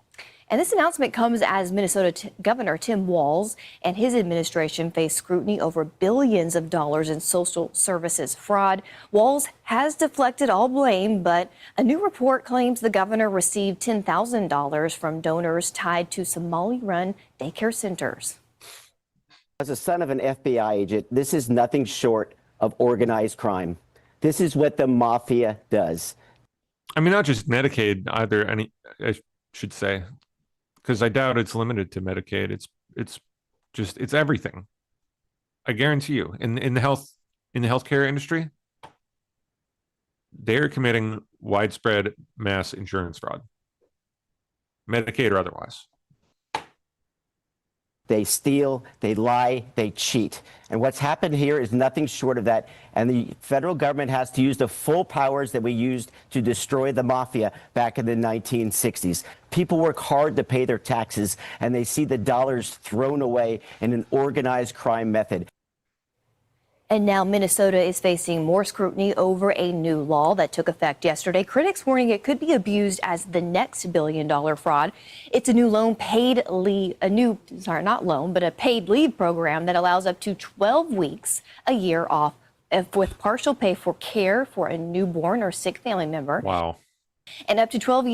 And this announcement comes as Minnesota Governor Tim Walz and his administration face scrutiny over billions of dollars in social services fraud. Walz has deflected all blame, but a new report claims the governor received $10,000 from donors tied to Somali-run daycare centers. As a son of an FBI agent, this is nothing short of organized crime. This is what the mafia does. I mean, not just Medicaid either. I should say, because I doubt it's limited to Medicaid. It's everything. I guarantee you, in the healthcare industry, they're committing widespread mass insurance fraud, Medicaid or otherwise. They steal, they lie, they cheat. And what's happened here is nothing short of that. And the federal government has to use the full powers that we used to destroy the mafia back in the 1960s. People work hard to pay their taxes, and they see the dollars thrown away in an organized crime method. And now Minnesota is facing more scrutiny over a new law that took effect yesterday. Critics warning it could be abused as the next billion-dollar fraud. It's a new paid leave program that allows up to 12 weeks a year off with partial pay for care for a newborn or sick family member. Wow. And up to 12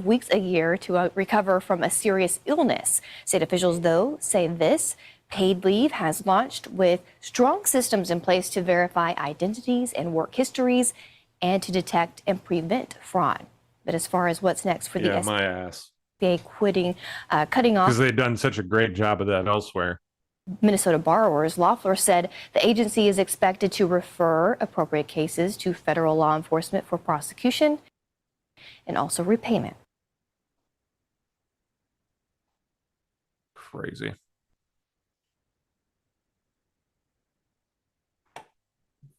weeks a year to recover from a serious illness. State officials, though, say this paid leave has launched with strong systems in place to verify identities and work histories and to detect and prevent fraud. But as far as what's next for the SBA cutting off, because they've done such a great job of that elsewhere. Minnesota borrowers, Loeffler said the agency is expected to refer appropriate cases to federal law enforcement for prosecution and also repayment. Crazy.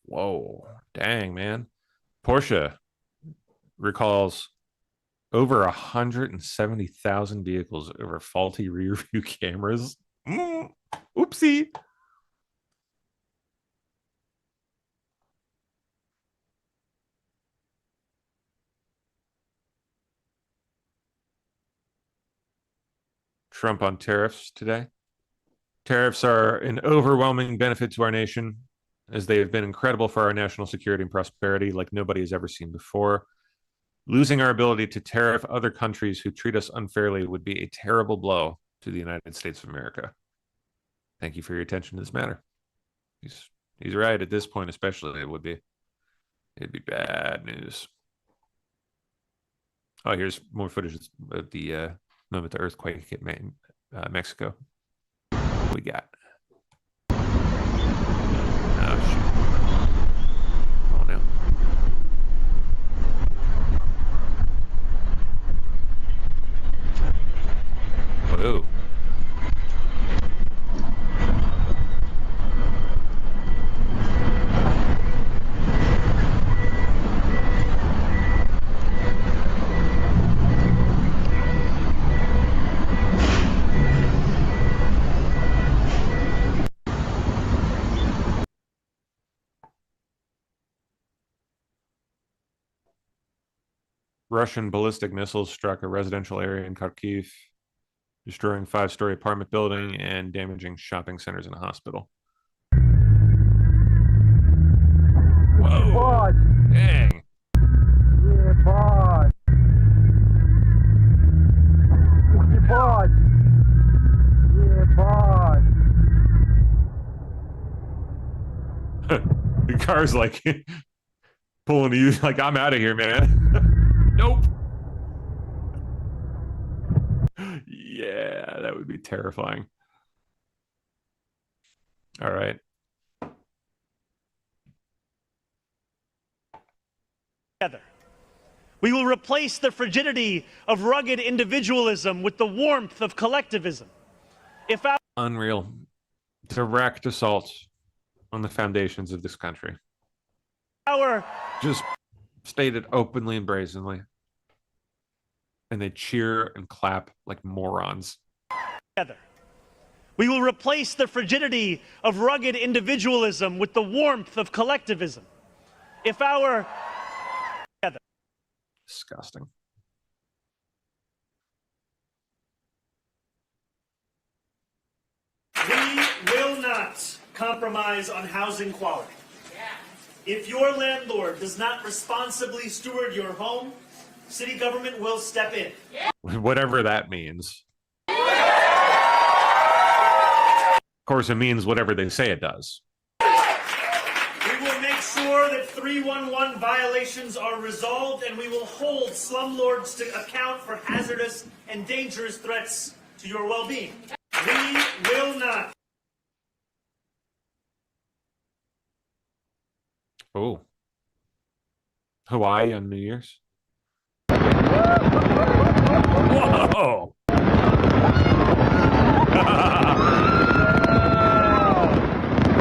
Whoa, dang, man. Porsche recalls over 170,000 vehicles over faulty rear view cameras. Oopsie. Trump on tariffs today. Tariffs are an overwhelming benefit to our nation, as they have been incredible for our national security and prosperity like nobody has ever seen before. Losing our ability to tariff other countries who treat us unfairly would be a terrible blow to the United States of America. Thank you for your attention to this matter. He's right at this point, especially it'd be bad news. Oh, here's more footage of the moment the earthquake hit Mexico. What we got? Whoa. Russian ballistic missiles struck a residential area in Kharkiv, destroying 5-story apartment building and damaging shopping centers and a hospital. Whoa! Dang! Yeah, boss. Yeah, boss. Yeah, boss. The car's like pulling you, like, I'm out of here, man. Nope. Yeah, that would be terrifying. All right. Together. We will replace the frigidity of rugged individualism with the warmth of collectivism. If our Unreal. Direct assault on the foundations of this country. Just stated openly and brazenly. And they cheer and clap like morons. Together. We will replace the frigidity of rugged individualism with the warmth of collectivism. If our together. Disgusting. We will not compromise on housing quality. If your landlord does not responsibly steward your home, city government will step in. Whatever that means. Of course, it means whatever they say it does. We will make sure that 311 violations are resolved, and we will hold slumlords to account for hazardous and dangerous threats to your well-being. We will not. Oh. Hawaii on New Year's. Whoa!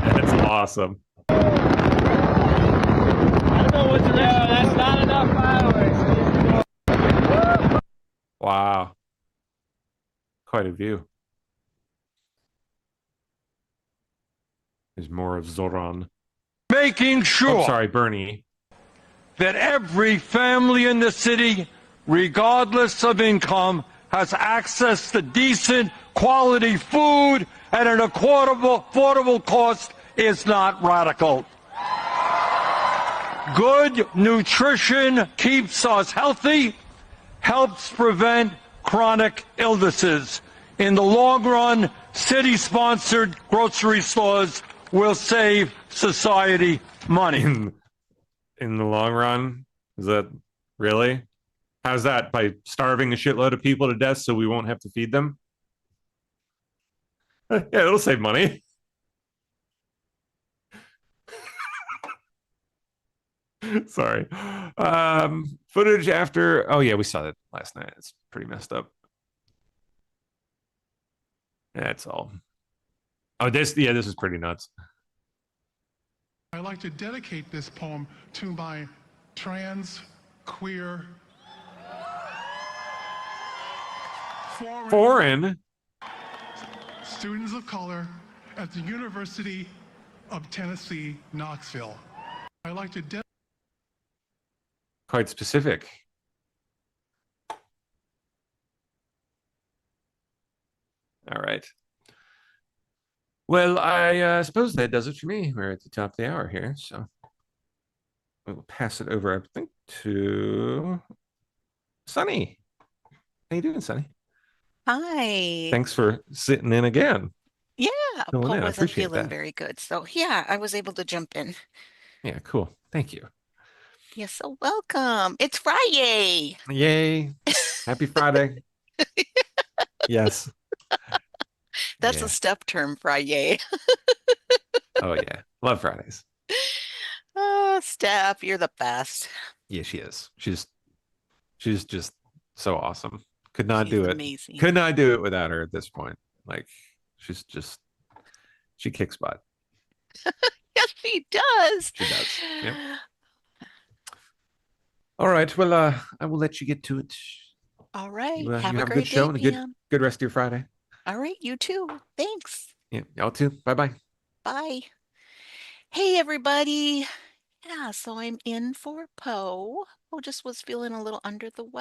That's awesome. I don't know what to do. That's not enough fireworks. Wow. Quite a view. There's more of Zoran. Making sure Oh, sorry, Bernie. that every family in the city, regardless of income, has access to decent, quality food at an affordable cost is not radical. Good nutrition keeps us healthy, helps prevent chronic illnesses. In the long run, city-sponsored grocery stores will save society money. In the long run? Is that really? How's that? By starving a shitload of people to death so we won't have to feed them? Yeah, it'll save money. Sorry. Footage after... Oh, yeah, we saw that last night. It's pretty messed up. That's all. Oh, this is pretty nuts. I'd like to dedicate this poem to my trans, queer, Foreign students of color at the University of Tennessee, Knoxville. I'd like to dedicate Quite specific. All right. Well, I suppose that does it for me. We're at the top of the hour here, so we'll pass it over, I think, to Sunny. How you doing, Sunny? Hi. Thanks for sitting in again. Yeah, Filling Paul in. I wasn't appreciate feeling that. very good. So yeah, I was able to jump in. Yeah, cool. Thank you. You're so welcome. It's Friday. Yay. Happy Friday. Yes. That's Yeah. a step term, Friday. Oh, yeah. Love Fridays. Oh, Steph, you're the best. Yeah, she is. She's just so awesome. Could not She's do it. amazing. Could not do it without her at this point. Like, she kicks butt. Yes, she does. She does. Yep. All right. Well, I will let you get to it. All right. You Have a have a great good show day, and a Pam. good rest of your Friday. All right, you too. Thanks. Yeah, y'all too. Bye-bye. Bye. Hey, everybody. Yeah, so I'm in for Poe. just was feeling a little under the weather.